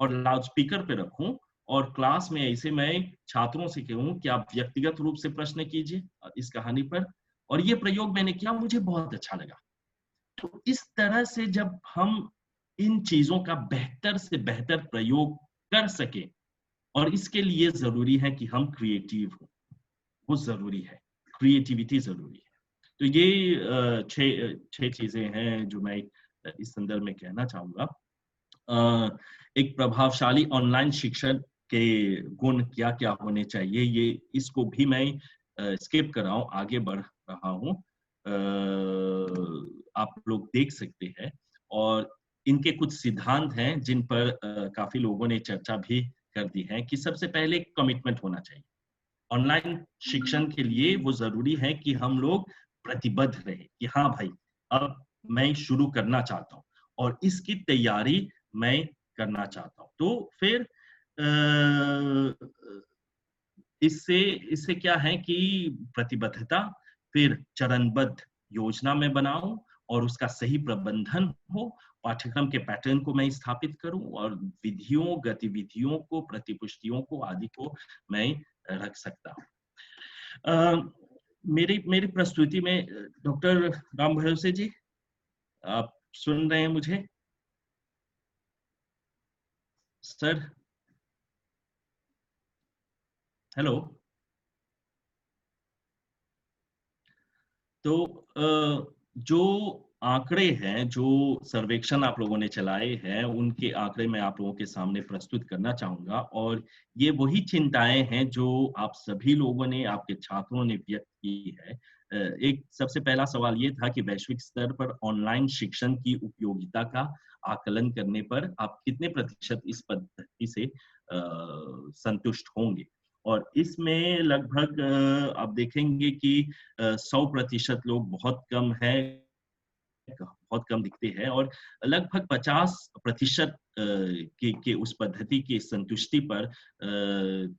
A: और लाउडस्पीकर पे रखूँ और क्लास में ऐसे मैं छात्रों से कहूँ कि आप व्यक्तिगत रूप से प्रश्न कीजिए इस कहानी पर और ये प्रयोग मैंने किया, मुझे बहुत अच्छा लगा। तो इस तरह से जब हम इन चीज़ों का बेहतर से बेहतर प्रयोग कर सकें और इसके लिए ज़रूरी है कि हम क्रिएटिव हों, वो ज़रूरी है, क्रिएटिविटी ज़रूरी है। तो ये 6 चीज़ें हैं जो मैं इस संदर्भ में कहना चाहूँगा। एक प्रभावशाली ऑनलाइन शिक्षण के गुण क्या-क्या होने चाहिए, ये इसको भी मैं स्किप कर रहा हूँ, आगे बढ़ रहा हूँ। आप लोग देख सकते हैं और इनके कुछ सिद्धांत हैं जिन पर काफ़ी लोगों ने चर्चा भी कर दी है कि सबसे पहले कमिटमेंट होना चाहिए। ऑनलाइन शिक्षण के लिए वो ज़रूरी है कि हम लोग प्रतिबद्ध रहें कि हाँ भाई, अब मैं शुरू करना चाहता हूँ और इसकी तैयारी मैं करना चाहता हूँ। तो फिर इससे इससे क्या है कि प्रतिबद्धता, फिर चरणबद्ध योजना मैं बनाऊँ और उसका सही प्रबंधन हो, पाठ्यक्रम के पैटर्न को मैं स्थापित करूँ और विधियों, गतिविधियों को, प्रतिपुष्टियों को आदि को मैं रख सकता हूँ। अ, मेरी मेरी प्रस्तुति में डॉक्टर राम भरोसे जी, आप सुन रहे हैं मुझे? Sir, hello. तो जो आंकड़े हैं, जो सर्वेक्षण आप लोगों ने चलाए हैं, उनके आंकड़े मैं आप लोगों के सामने प्रस्तुत करना चाहूँगा और ये वही चिंताएँ हैं जो आप सभी लोगों ने, आपके छात्रों ने व्यक्त की है। एक सबसे पहला सवाल ये था कि वैश्विक स्तर पर ऑनलाइन शिक्षण की उपयोगिता का आकलन करने पर आप कितने प्रतिशत इस पद्धति से संतुष्ट होंगे? और इसमें लगभग आप देखेंगे कि 100% लोग बहुत कम है, बहुत कम दिखते हैं और लगभग 50% के उस पद्धति की संतुष्टि पर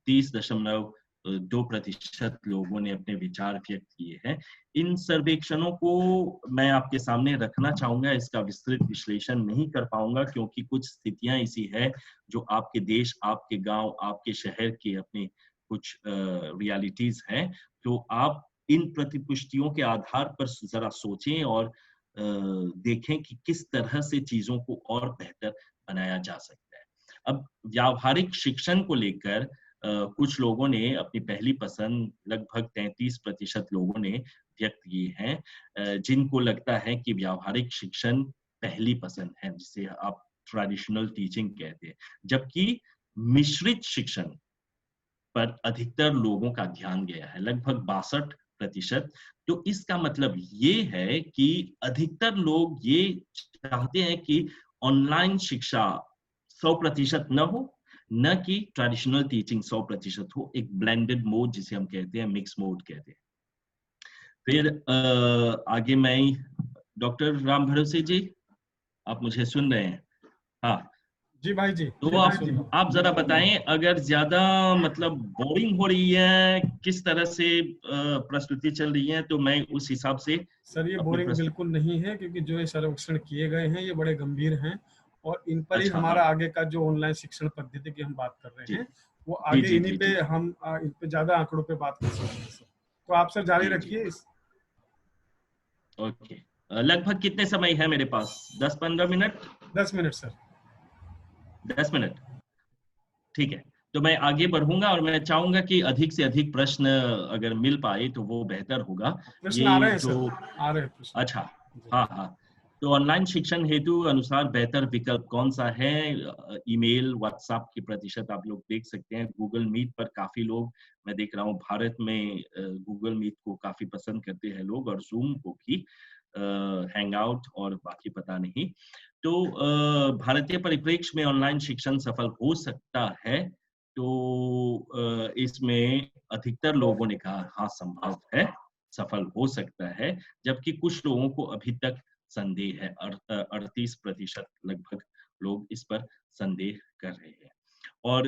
A: 30.2% लोगों ने अपने विचार व्यक्त किए हैं। इन सर्वेक्षणों को मैं आपके सामने रखना चाहूँगा, इसका विस्तृत विश्लेषण नहीं कर पाऊँगा क्योंकि कुछ स्थितियाँ ऐसी है जो आपके देश, आपके गाँव, आपके शहर के अपने कुछ रियलिटीज़ हैं। तो आप इन प्रतिपुष्टियों के आधार पर ज़रा सोचें और देखें कि किस तरह से चीज़ों को और बेहतर बनाया जा सकता है। अब व्यावहारिक शिक्षण को लेकर कुछ लोगों ने अपनी पहली पसंद लगभग 33% लोगों ने व्यक्त की है, जिनको लगता है कि व्यावहारिक शिक्षण पहली पसंद है, जिसे आप ट्रेडिशनल टीचिंग कहते हैं। जबकि मिश्रित शिक्षण पर अधिकतर लोगों का ध्यान गया है, लगभग 62%। तो इसका मतलब ये है कि अधिकतर लोग ये चाहते हैं कि ऑनलाइन शिक्षा 100% न हो, न कि ट्रेडिशनल टीचिंग 100% हो, एक ब्लेंडेड मोड जिसे हम कहते हैं, मिक्स मोड कहते हैं। फिर आगे मैं डॉक्टर राम भरोसे जी, आप मुझे सुन रहे हैं? हाँ।
B: जी भाई जी,
A: तो
B: मैं सुन रहा हूँ।
A: आप ज़रा बताएँ अगर ज़्यादा मतलब बोरिंग हो रही है, किस तरह से प्रस्तुति चल रही है, तो मैं उस हिसाब से
B: सर ये
A: अपनी
B: बोरिंग
A: प्रस्तुति।
B: बिल्कुल नहीं है क्योंकि जो ये सर्वेक्षण किए गए हैं ये बड़े गंभीर हैं और इन पर ही
A: अच्छा,
B: हमारा
A: हाँ।
B: आगे का जो ऑनलाइन शिक्षण पद्धति की हम बात कर रहे
A: जी।
B: हैं वो
A: जी,
B: आगे
A: जी,
B: इन्हीं
A: जी,
B: पे
A: जी।
B: हम इन पे ज्यादा आंकड़ों पे बात कर सकते हैं सर। तो आप सर जारी
A: जी, जी।
B: रखिए इस।
A: ओके। लगभग कितने समय है मेरे पास? 10-15 मिनट?
B: 10 minute sir.
A: 10 मिनट? ठीक है। तो मैं आगे बढ़ूँगा और मैं चाहूँगा कि अधिक से अधिक प्रश्न अगर मिल पाए तो वो बेहतर होगा।
B: प्रश्न आ
A: ये
B: रहे हैं
A: जो
B: सर, आ रहे हैं प्रश्न।
A: अच्छा,
B: जी।
A: हाँ, हाँ। तो ऑनलाइन शिक्षण हेतु अनुसार बेहतर विकल्प कौन-सा है? ईमेल, व्हाट्सएप की प्रतिशत आप लोग देख सकते हैं। गूगल मीट पर काफ़ी लोग मैं देख रहा हूँ भारत में गूगल मीट को काफ़ी पसंद करते हैं लोग और ज़ूम को भी। हैंगआउट और बाकी पता नहीं। तो भारतीय परिप्रेक्ष्य में ऑनलाइन शिक्षण सफल हो सकता है, तो इसमें अधिकतर लोगों ने कहा हाँ संभव है, सफल हो सकता है, जबकि कुछ लोगों को अभी तक संदेह है। 38% लगभग लोग इस पर संदेह कर रहे हैं। और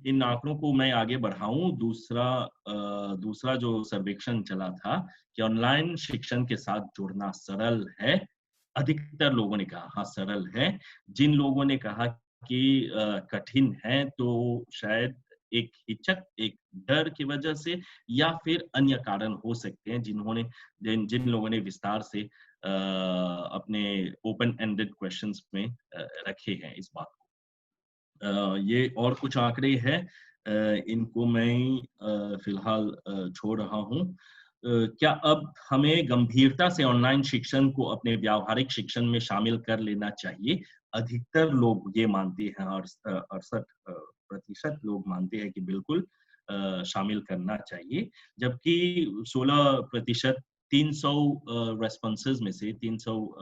A: इन आंकड़ों को मैं आगे बढ़ाऊं, दूसरा जो सर्वेक्षण चला था कि ऑनलाइन शिक्षण के साथ जुड़ना सरल है, अधिकतर लोगों ने कहा हाँ सरल है। जिन लोगों ने कहा कि कठिन है, तो शायद एक हिचक, एक डर की वजह से या फिर अन्य कारण हो सकते हैं, जिन लोगों ने विस्तार से अपने ओपन एंडेड क्वेश्चंस में रखे हैं इस बात को। ये और कुछ आंकड़े हैं, इनको मैं फिलहाल छोड़ रहा हूँ। क्या अब हमें गंभीरता से ऑनलाइन शिक्षण को अपने व्यावहारिक शिक्षण में शामिल कर लेना चाहिए? अधिकतर लोग ये मानते हैं, और 68% लोग मानते हैं कि बिल्कुल शामिल करना चाहिए, जबकि 16% 300 रेस्पॉन्सेज में से, 300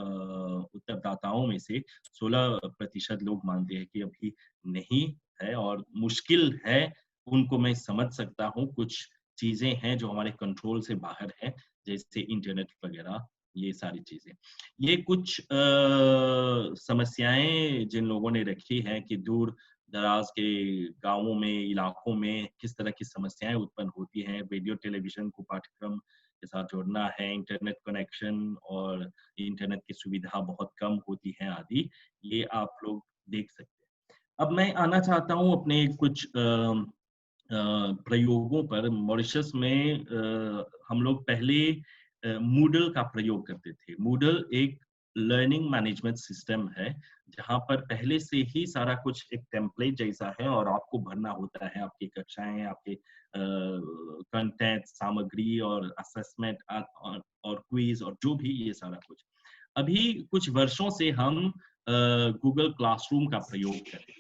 A: उत्तरदाताओं में से 16% लोग मानते हैं कि अभी नहीं है और मुश्किल है। उनको मैं समझ सकता हूँ, कुछ चीज़ें हैं जो हमारे कंट्रोल से बाहर हैं, जैसे इंटरनेट वगैरह, ये सारी चीज़ें। ये कुछ समस्याएँ जिन लोगों ने रखी हैं कि दूर-दराज के गाँवों में, इलाकों में किस तरह की समस्याएँ उत्पन्न होती हैं, रेडियो, टेलीविज़न को पाठ्यक्रम के साथ जोड़ना है, इंटरनेट कनेक्शन और इंटरनेट की सुविधा बहुत कम होती है आदि, ये आप लोग देख सकते हैं। अब मैं आना चाहता हूँ अपने कुछ प्रयोगों पर। मॉरिशस में हम लोग पहले मूडल का प्रयोग करते थे। मूडल एक लर्निंग मैनेजमेंट सिस्टम है, जहाँ पर पहले से ही सारा कुछ एक टेम्पलेट जैसा है और आपको भरना होता है आपकी कक्षाएँ, आपके कंटेंट, सामग्री और असेसमेंट और क्विज़ और जो भी ये सारा कुछ। अभी कुछ वर्षों से हम गूगल क्लासरूम का प्रयोग कर रहे हैं।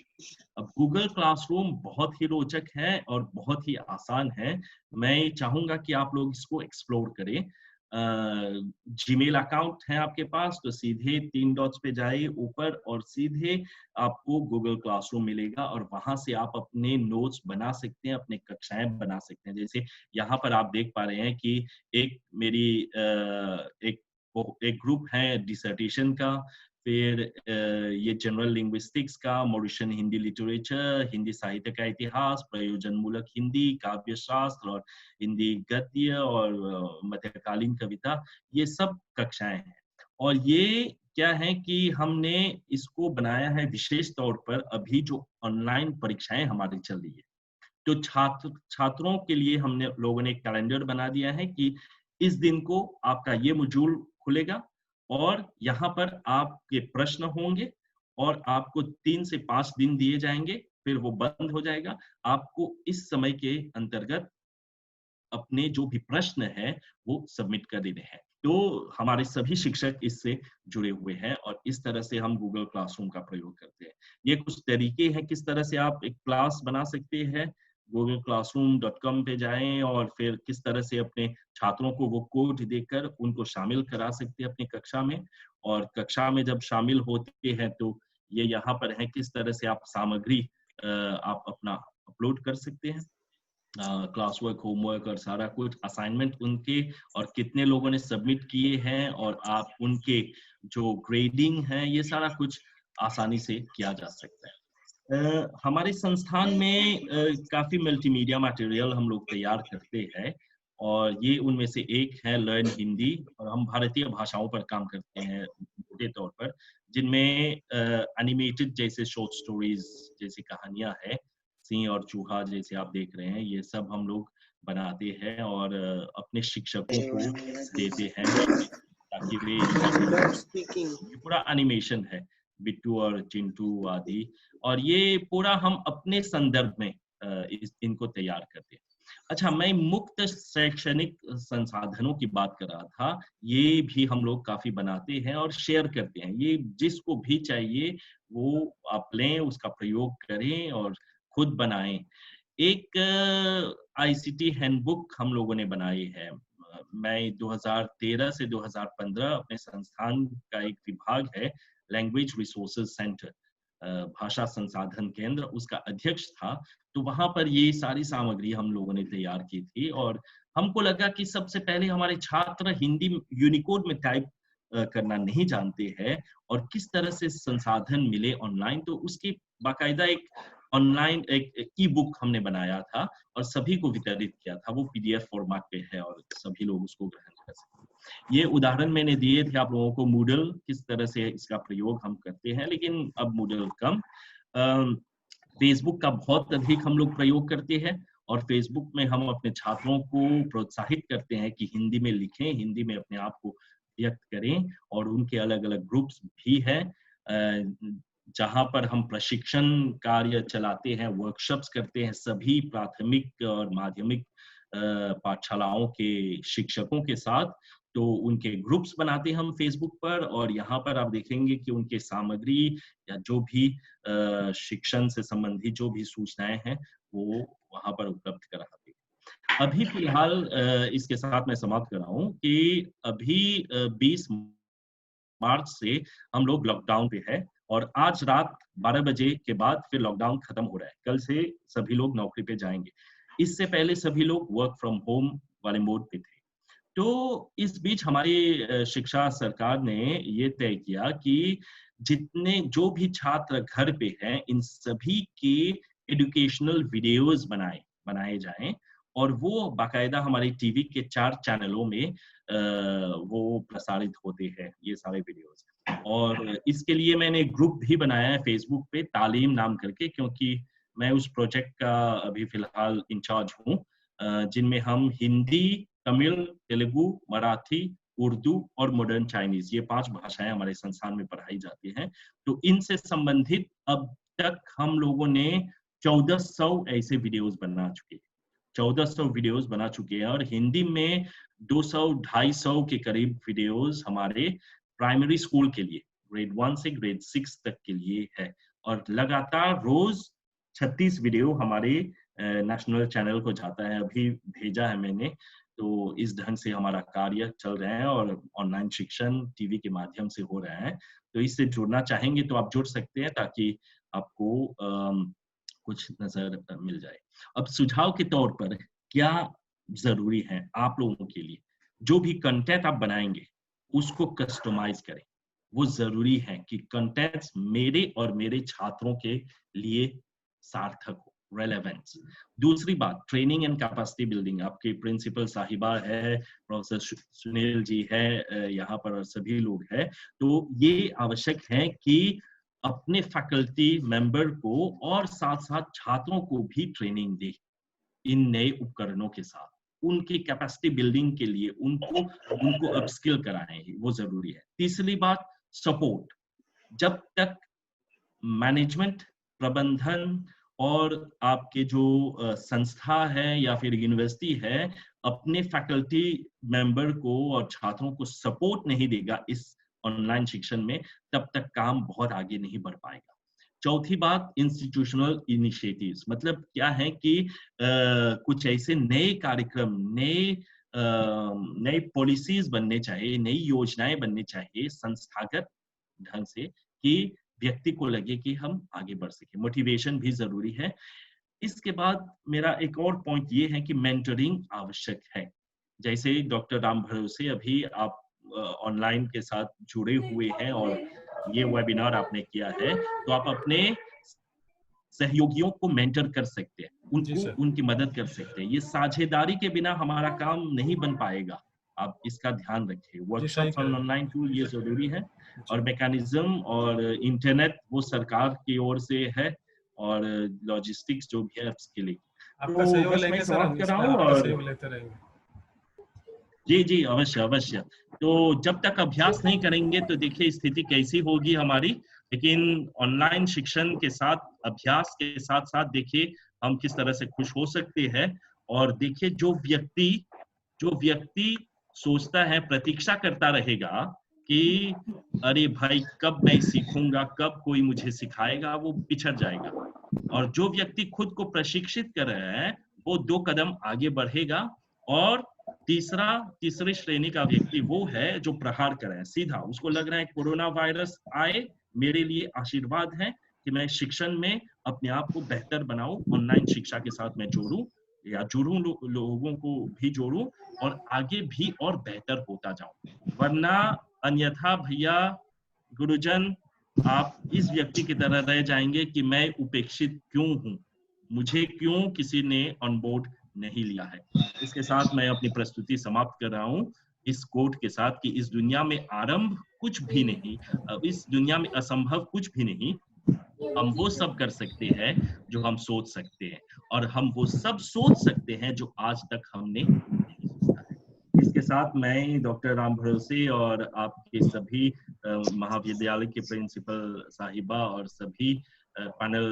A: अब गूगल क्लासरूम बहुत ही रोचक है और बहुत ही आसान है। मैं चाहूँगा कि आप लोग इसको एक्सप्लोर करें। जीमेल अकाउंट है आपके पास, तो सीधे 3 डॉट्स पे जाइए ऊपर और सीधे आपको गूगल क्लासरूम मिलेगा और वहाँ से आप अपने नोट्स बना सकते हैं, अपने कक्षाएँ बना सकते हैं। जैसे यहाँ पर आप देख पा रहे हैं कि एक मेरी एक ग्रुप है डिसर्टेशन का, फिर ये जनरल लिंग्विस्टिक्स का, मॉरिशियन हिंदी लिटरेचर, हिंदी साहित्य का इतिहास, प्रयोजनमूलक हिंदी, काव्य शास्त्र और हिंदी गद्य और मध्यकालीन कविता, ये सब कक्षाएँ हैं। और ये क्या है कि हमने इसको बनाया है विशेष तौर पर अभी जो ऑनलाइन परीक्षाएँ हमारी चल रही है। तो छात्रों के लिए हमने लोगों ने एक कैलेंडर बना दिया है कि इस दिन को आपका ये मॉड्यूल खुलेगा और यहाँ पर आपके प्रश्न होंगे और आपको 3 से 5 दिन दिए जाएँगे, फिर वो बंद हो जाएगा। आपको इस समय के अंतर्गत अपने जो भी प्रश्न हैं, वो सबमिट कर देने हैं। तो हमारे सभी शिक्षक इससे जुड़े हुए हैं और इस तरह से हम गूगल क्लासरूम का प्रयोग करते हैं। ये कुछ तरीके हैं किस तरह से आप एक क्लास बना सकते हैं। googleclassroom.com पे जाएँ और फिर किस तरह से अपने छात्रों को वो कोड देकर उनको शामिल करा सकते हैं अपनी कक्षा में, और कक्षा में जब शामिल होते हैं तो ये यहाँ पर है किस तरह से आप सामग्री आप अपना अपलोड कर सकते हैं। क्लास वर्क, होमवर्क और सारा कुछ असाइनमेंट उनके और कितने लोगों ने सबमिट किए हैं और आप उनके जो ग्रेडिंग है, ये सारा कुछ आसानी से किया जा सकता है। हमारे संस्थान में काफ़ी मल्टीमीडिया मटेरियल हम लोग तैयार करते हैं और ये उनमें से एक है लर्न हिंदी, और हम भारतीय भाषाओं पर काम करते हैं मोटे तौर पर, जिनमें एनिमेटेड जैसे शॉर्ट स्टोरीज जैसी कहानियाँ हैं, सिंह और चूहा जैसे आप देख रहे हैं, ये सब हम लोग बनाते हैं और अपने शिक्षकों को देते हैं ताकि वे ये पूरा एनिमेशन है, बिट्टू और चिंटू आदि, और ये पूरा हम अपने संदर्भ में इनको तैयार करते हैं। अच्छा, मैं मुक्त शैक्षणिक संसाधनों की बात कर रहा था, ये भी हम लोग काफ़ी बनाते हैं और शेयर करते हैं। ये जिसको भी चाहिए वो आप लें, उसका प्रयोग करें और खुद बनाएँ। एक आईसीटी हैंडबुक हम लोगों ने बनाई है। मैं 2013 से 2015 अपने संस्थान का एक विभाग है लैंग्वेज रिसोर्सेज सेंटर, भाषा संसाधन केंद्र, उसका अध्यक्ष था। तो वहां पर ये सारी सामग्री हम लोगों ने तैयार की थी और हमको लगा कि सबसे पहले हमारे छात्र हिंदी यूनिकोड में टाइप करना नहीं जानते हैं और किस तरह से संसाधन मिले ऑनलाइन, तो उसकी बाकायदा एक ऑनलाइन एक ई बुक हमने बनाया था और सभी को वितरित किया था। वो पीडीएफ फॉर्मेट पे है और सभी लोग उसको ग्रहण कर सकते। ये उदाहरण मैंने दिए थे आप लोगों को, मूडल किस तरह से इसका प्रयोग हम करते हैं, लेकिन अब मूडल कम। फेसबुक का बहुत अधिक हम लोग प्रयोग करते हैं और फेसबुक में हम अपने छात्रों को प्रोत्साहित करते हैं कि हिंदी में लिखें, हिंदी में अपने आप को व्यक्त करें और उनके अलग-अलग ग्रुप्स भी हैं जहां पर हम प्रशिक्षण कार्य चलाते हैं, वर्कशॉप्स करते हैं सभी प्राथमिक और माध्यमिक पाठशालाओं के शिक्षकों के साथ। तो उनके ग्रुप्स बनाते हैं हम फेसबुक पर और यहाँ पर आप देखेंगे कि उनके सामग्री या जो भी शिक्षण से संबंधित जो भी सूचनाएं हैं वो वहां पर उपलब्ध कराते हैं। अभी फिलहाल इसके साथ मैं समाप्त कर रहा हूँ कि अभी 20 मार्च से हम लोग लॉकडाउन पे है और आज रात 12 बजे के बाद फिर लॉकडाउन खत्म हो रहा है। कल से सभी लोग नौकरी पे जाएंगे। इससे पहले सभी लोग वर्क फ्रॉम होम वाले मोड पे थे। तो इस बीच हमारी शिक्षा सरकार ने ये तय किया कि जितने जो भी छात्र घर पे हैं इन सभी के एजुकेशनल वीडियोस बनाए जाएं और वो बाकायदा हमारे टीवी के 4 चैनलों में वो प्रसारित होते हैं ये सारे वीडियोस। और इसके लिए मैंने ग्रुप भी बनाया है फेसबुक पे तालीम नाम करके, क्योंकि मैं उस प्रोजेक्ट का अभी फिलहाल इंचार्ज हूँ, जिनमें हम हिंदी, तमिल, तेलुगु, मराठी, उर्दू और मॉडर्न चाइनीज ये 5 भाषाएं हमारे संस्थान में पढ़ाई जाती हैं। तो इनसे संबंधित अब तक हम लोगों ने 1400 ऐसे वीडियोस बना चुके हैं। 1400 वीडियोस बना चुके हैं और हिंदी में 200-250 के करीब वीडियोस हमारे प्राइमरी स्कूल के लिए ग्रेड 1 से ग्रेड 6 तक के लिए है और लगातार रोज 36 वीडियो हमारे नेशनल चैनल को जाता है। अभी भेजा है मैंने। तो इस ढंग से हमारा कार्य चल रहा है और ऑनलाइन शिक्षण टीवी के माध्यम से हो रहा है। तो इससे जुड़ना चाहेंगे तो आप जुड़ सकते हैं ताकि आपको कुछ नजर मिल जाए। अब सुझाव के तौर पर क्या जरूरी है आप लोगों के लिए, जो भी कंटेंट आप बनाएंगे उसको कस्टमाइज करें। वो जरूरी है कि कंटेंट्स मेरे और मेरे छात्रों के लिए सार्थक हो, रेलेवेंस। दूसरी बात, ट्रेनिंग एंड कैपेसिटी बिल्डिंग। आपके प्रिंसिपल साहिबा है, प्रोफेसर सुनील जी है यहाँ पर, सभी लोग हैं। तो ये आवश्यक है कि अपने फैकल्टी मेंबर को और साथ साथ छात्रों को भी ट्रेनिंग दे इन नए उपकरणों के साथ। उनकी कैपेसिटी बिल्डिंग के लिए उनको अपस्किल कराएं, वो जरूरी है। तीसरी बात, सपोर्ट। जब तक मैनेजमेंट, प्रबंधन और आपके जो संस्था है या फिर यूनिवर्सिटी है अपने फैकल्टी मेंबर को और छात्रों को सपोर्ट नहीं देगा इस ऑनलाइन शिक्षण में, तब तक काम बहुत आगे नहीं बढ़ पाएगा। चौथी बात, इंस्टीट्यूशनल इनिशिएटिव्स। मतलब क्या है कि कुछ ऐसे नए कार्यक्रम, नए पॉलिसीज बनने चाहिए, नई योजनाएं बननी चाहिए संस्थागत ढंग से कि व्यक्ति को लगे कि हम आगे बढ़ सके। मोटिवेशन भी जरूरी है। इसके बाद मेरा एक और पॉइंट ये है कि मेंटरिंग आवश्यक है। जैसे डॉक्टर राम भरोसे अभी आप ऑनलाइन के साथ जुड़े हुए हैं और ये वेबिनार आपने किया है, तो आप अपने सहयोगियों को मेंटर कर सकते हैं, उनको उनकी मदद कर सकते हैं। ये साझेदारी के बिना हमारा काम नहीं बन पाएगा, आप इसका ध्यान रखिए। वर्कशॉप्स और ऑनलाइन टूल ये जरूरी है और मैकेनिज्म और इंटरनेट वो सरकार की ओर से है और लॉजिस्टिक्स जो भी है उसके लिए।
B: आपका सहयोग
A: बस मैं समाप्त कर रहा हूँ और
B: सहयोग लेते रहेंगे।
A: जी अवश्य अवश्य। तो जब तक अभ्यास नहीं करेंगे तो देखिए स्थिति कैसी होगी हमारी। लेकिन ऑनलाइन शिक्षण के साथ, अभ्यास के साथ साथ देखिए हम किस तरह से खुश हो सकते हैं। और देखिए जो व्यक्ति सोचता है, प्रतीक्षा करता रहेगा कि अरे भाई कब मैं सीखूंगा, कब कोई मुझे सिखाएगा, वो पिछड़ जाएगा। और जो व्यक्ति खुद को प्रशिक्षित कर रहा है वो 2 कदम आगे बढ़ेगा और तीसरी श्रेणी का व्यक्ति वो है जो प्रहार करे सीधा, उसको लग रहा है कोरोना वायरस आए मेरे लिए आशीर्वाद है कि मैं शिक्षण में अपने आप को बेहतर बनाऊं, ऑनलाइन शिक्षा के साथ मैं जोड़ूं या जुड़ूं, लोगों को भी जोड़ूं और आगे भी और बेहतर होता जाऊं। वरना अन्यथा भैया गुरुजन, आप इस व्यक्ति की तरह रह जाएंगे कि मैं उपेक्षित क्यों हूं, मुझे क्यों किसी ने ऑन बोर्ड नहीं लिया है। इसके साथ मैं अपनी प्रस्तुति समाप्त कर रहा हूं इस कोट के साथ कि इस दुनिया में आरंभ कुछ भी नहीं, इस दुनिया में असंभव कुछ भी नहीं, हम वो सब कर सकते हैं जो हम सोच सकते हैं और हम वो सब सोच सकते हैं जो आज तक हमने नहीं सोचा है। इसके साथ मैं डॉक्टर राम भरोसे और आपके सभी महाविद्यालय के प्रिंसिपल साहिबा और सभी पैनल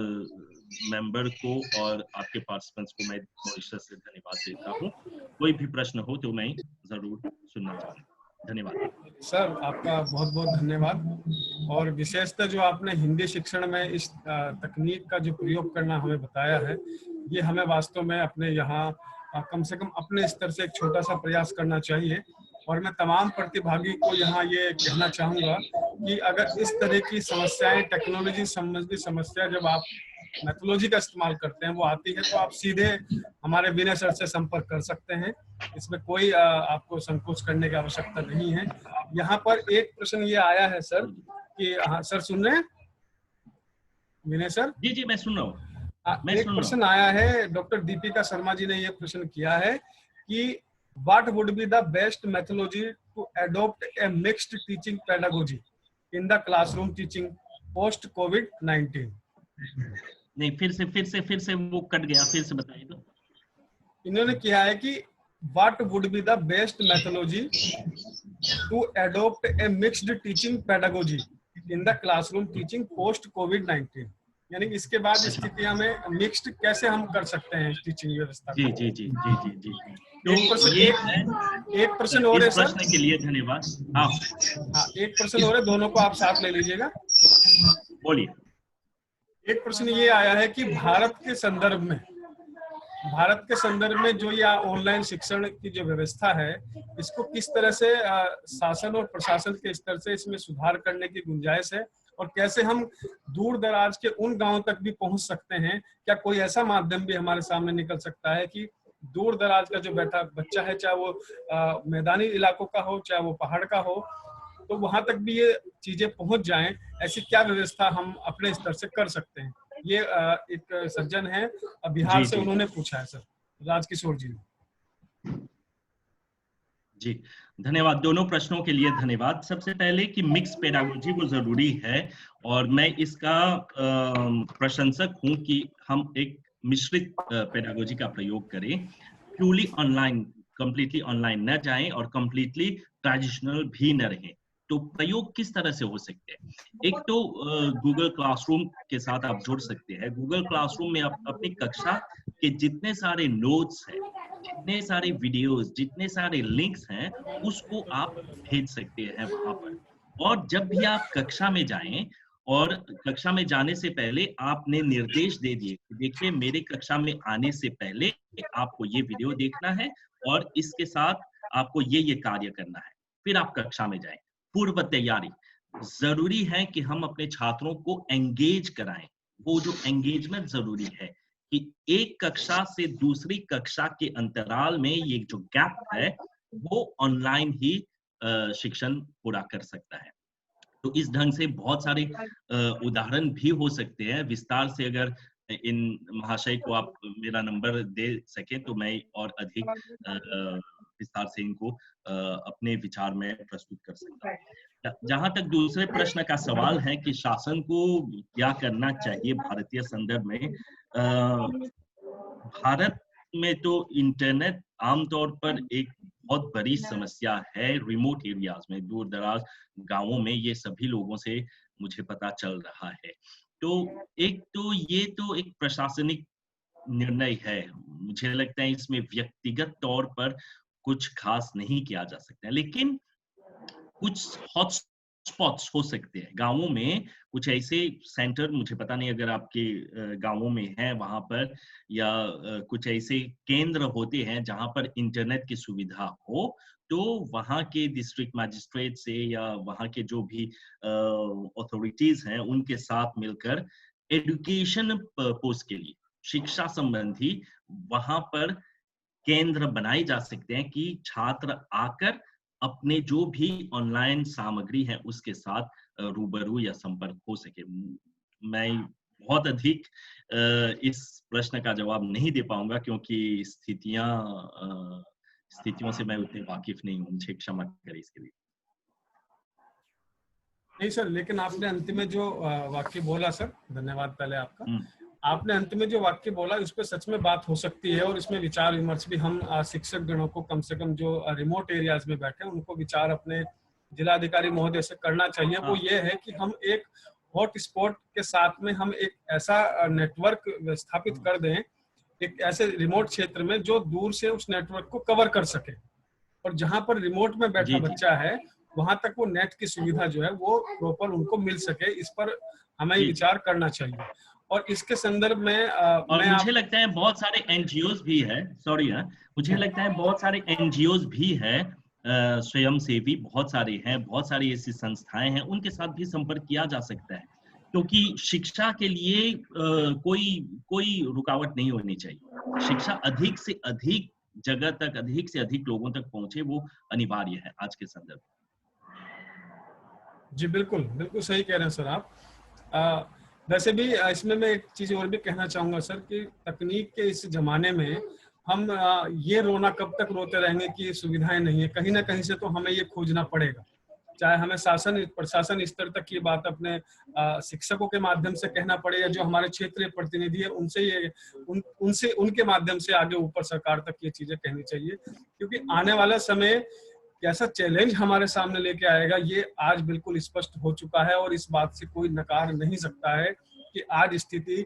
A: मेंबर को और आपके पार्टिसिपेंट्स को मैं बहुत से धन्यवाद देता हूँ। कोई भी प्रश्न हो तो मैं जरूर सुनना चाहूँगा। धन्यवाद
B: सर, आपका बहुत बहुत धन्यवाद। और विशेषतः जो आपने हिंदी शिक्षण में इस तकनीक का जो प्रयोग करना हमें बताया है, ये हमें वास्तव में अपने यहाँ कम से कम अपने स्तर से एक छोटा सा प्रयास करना चाहिए। और मैं तमाम प्रतिभागी को यहाँ ये कहना चाहूँगा कि अगर इस तरह की समस्याएं, टेक्नोलॉजी संबंधी समस्या जब आप मैथोलॉजी का इस्तेमाल करते हैं वो आती है, तो आप सीधे हमारे विनय सर से संपर्क कर सकते हैं। इसमें कोई आपको संकोच करने की आवश्यकता नहीं है। यहाँ पर एक प्रश्न ये आया है सर कि, हाँ सर सुन रहे हैं विनय सर?
A: जी जी मैं सुन रहा हूँ।
B: एक प्रश्न आया है, डॉक्टर दीपिका शर्मा जी ने ये प्रश्न किया है कि what would be the best methodology to adopt a mixed teaching pedagogy in the classroom teaching post कोविड-19?
A: नहीं, फिर से वो कट गया, फिर से बताइए तो।
B: इन्होंने किया है कि what would be the best methodology to adopt a mixed teaching pedagogy in the classroom teaching post कोविड-19, यानी इसके बाद स्थितियां में मिक्स्ड कैसे हम कर सकते हैं टीचिंग व्यवस्था।
A: जी जी जी जी जी जी तो
B: एक प्रश्न और है सर।
A: इस प्रश्न के लिए धन्यवाद। हाँ,
B: एक प्रश्न और है, दोनों को आप साथ ले लीजिएगा।
A: बोलिए।
B: एक प्रश्न ये आया है कि भारत के संदर्भ में जो या ऑनलाइन शिक्षण की जो व्यवस्था है, इसको किस तरह से शासन और प्रशासन के स्तर से इसमें सुधार करने की गुंजाइश है, और कैसे हम दूर दराज के उन गांवों तक भी पहुंच सकते हैं? क्या कोई ऐसा माध्यम भी हमारे सामने निकल सकता है कि दूर दराज का जो बैठा बच्चा है, चाहे वो मैदानी इलाकों का हो, चाहे वो पहाड़ का हो, तो वहां तक भी ये चीजें पहुंच जाएं? ऐसी क्या व्यवस्था हम अपने स्तर से कर सकते हैं? ये एक सज्जन है बिहार से, उन्होंने पूछा है सर, राजकिशोर जी ने।
A: जी धन्यवाद, दोनों प्रश्नों के लिए धन्यवाद। सबसे पहले कि मिक्स पेडागोजी वो जरूरी है और मैं इसका प्रशंसक हूं कि हम एक मिश्रित पेडागोजी का प्रयोग करें। प्यूरली ऑनलाइन, कंप्लीटली ऑनलाइन न जाएं और कंप्लीटली ट्रेडिशनल भी न रहें। तो प्रयोग किस तरह से हो सकते हैं? एक तो गूगल क्लासरूम के साथ आप जुड़ सकते हैं। गूगल क्लासरूम में आप अपनी कक्षा के जितने सारे नोट्स हैं, जितने सारे वीडियोस, जितने सारे लिंक्स हैं, उसको आप भेज सकते हैं वहां पर। और जब भी आप कक्षा में जाएं, और कक्षा में जाने से पहले आपने निर्देश दे दिए कि देखिए मेरे कक्षा में आने से पहले आपको ये वीडियो देखना है और इसके साथ आपको ये कार्य करना है, फिर आप कक्षा में जाएं। पूर्व तैयारी जरूरी है कि हम अपने छात्रों को एंगेज कराएं। वो जो एंगेजमेंट जरूरी है कि एक कक्षा से दूसरी कक्षा के अंतराल में ये जो गैप है वो ऑनलाइन ही शिक्षण पूरा कर सकता है। तो इस ढंग से बहुत सारे उदाहरण भी हो सकते हैं। विस्तार से अगर इन महाशय को आप मेरा नंबर दे सके तो मैं और अधिक विस्तार से इनको अपने विचार में प्रस्तुत कर सकता हूँ। जहां तक दूसरे प्रश्न का सवाल है कि शासन को क्या करना चाहिए भारतीय संदर्भ में, भारत में तो इंटरनेट आमतौर पर एक बहुत बड़ी समस्या है। रिमोट एरियाज में, दूर दराज गांवों में ये सभी लोगों से मुझे पता चल रहा है। तो एक तो ये तो एक प्रशासनिक निर्णय है, मुझे लगता है इसमें व्यक्तिगत तौर पर कुछ खास नहीं किया जा सकता है। लेकिन कुछ हॉटस्पॉट्स हो सकते हैं। गाँवों में कुछ ऐसे सेंटर, मुझे पता नहीं अगर आपके गाँवों में है वहाँ पर, या कुछ ऐसे केंद्र होते हैं जहाँ पर इंटरनेट की सुविधा हो, तो वहाँ के डिस्ट्रिक्ट मजिस्ट्रेट से या वहाँ के जो भी अथॉरिटीज़ हैं, उनके साथ मिलकर एजुकेशन पर्पज़ के लिए, शिक्षा संबंधी वहाँ पर केंद्र बनाए जा सकते हैं कि छात्र आकर अपने जो भी ऑनलाइन सामग्री है उसके साथ रूबरू या संपर्क हो सके। मैं बहुत अधिक इस प्रश्न का जवाब नहीं दे पाऊँगा क्योंकि स्थितियों से मैं उतने वाकिफ़ नहीं हूँ। मुझे क्षमा करें इसके लिए।
B: नहीं सर, लेकिन आपने अंत में जो वाक्य बोला सर, धन्यवाद पहले आपका।
A: हुँ,
B: आपने अंत में जो वाक्य बोला उस पर सच में बात हो सकती है, और इसमें विचार विमर्श भी हम शिक्षक गणों को कम से कम जो रिमोट एरियाज में बैठे हैं उनको विचार अपने जिलाधिकारी महोदय से करना चाहिए। वो
A: हाँ,
B: ये है कि हम एक हॉट स्पॉट के साथ में हम एक ऐसा नेटवर्क स्थापित कर दें, एक ऐसे रिमोट क्षेत्र में जो दूर से उस नेटवर्क को कवर कर सके, और जहां पर रिमोट में बैठा
A: जी, जी।
B: बच्चा है वहां तक वो नेट की सुविधा जो है वो प्रॉपर उनको मिल सके। इस पर हमें
A: जी, जी।
B: विचार करना चाहिए। और इसके संदर्भ में
A: और
B: मैं
A: मुझे
B: आप
A: लगता है बहुत सारे एनजीओज़ भी हैं, सॉरी हाँ, मुझे लगता है बहुत सारे एनजीओज़ भी हैं, स्वयंसेवी बहुत सारे हैं, बहुत सारी ऐसी संस्थाएँ हैं, उनके साथ भी संपर्क किया जा सकता है। क्योंकि शिक्षा के लिए कोई कोई रुकावट नहीं होनी चाहिए। शिक्षा अधिक से अधिक जगह तक, अधिक से अधिक लोगों तक पहुँचे, वो अनिवार्य है आज के संदर्भ में।
B: जी बिल्कुल, बिल्कुल सही कह रहे हैं सर आप। वैसे भी इसमें मैं एक चीज़ और भी कहना चाहूँगा सर कि तकनीक के इस ज़माने में हम ये रोना कब तक रोते रहेंगे कि सुविधाएँ नहीं है। कहीं न कहीं से तो हमें ये खोजना पड़ेगा। चाहे हमें प्रशासन स्तर तक ये बात अपने शिक्षकों के माध्यम से कहना पड़े, या जो हमारे क्षेत्रीय प्रतिनिधि है उनसे ये उनसे उनके माध्यम से आगे ऊपर सरकार तक ये चीज़ें कहनी चाहिए। क्योंकि आने वाला समय कैसा चैलेंज हमारे सामने लेके आएगा ये आज बिल्कुल स्पष्ट हो चुका है, और इस बात से कोई नकार नहीं सकता है कि आज स्थिति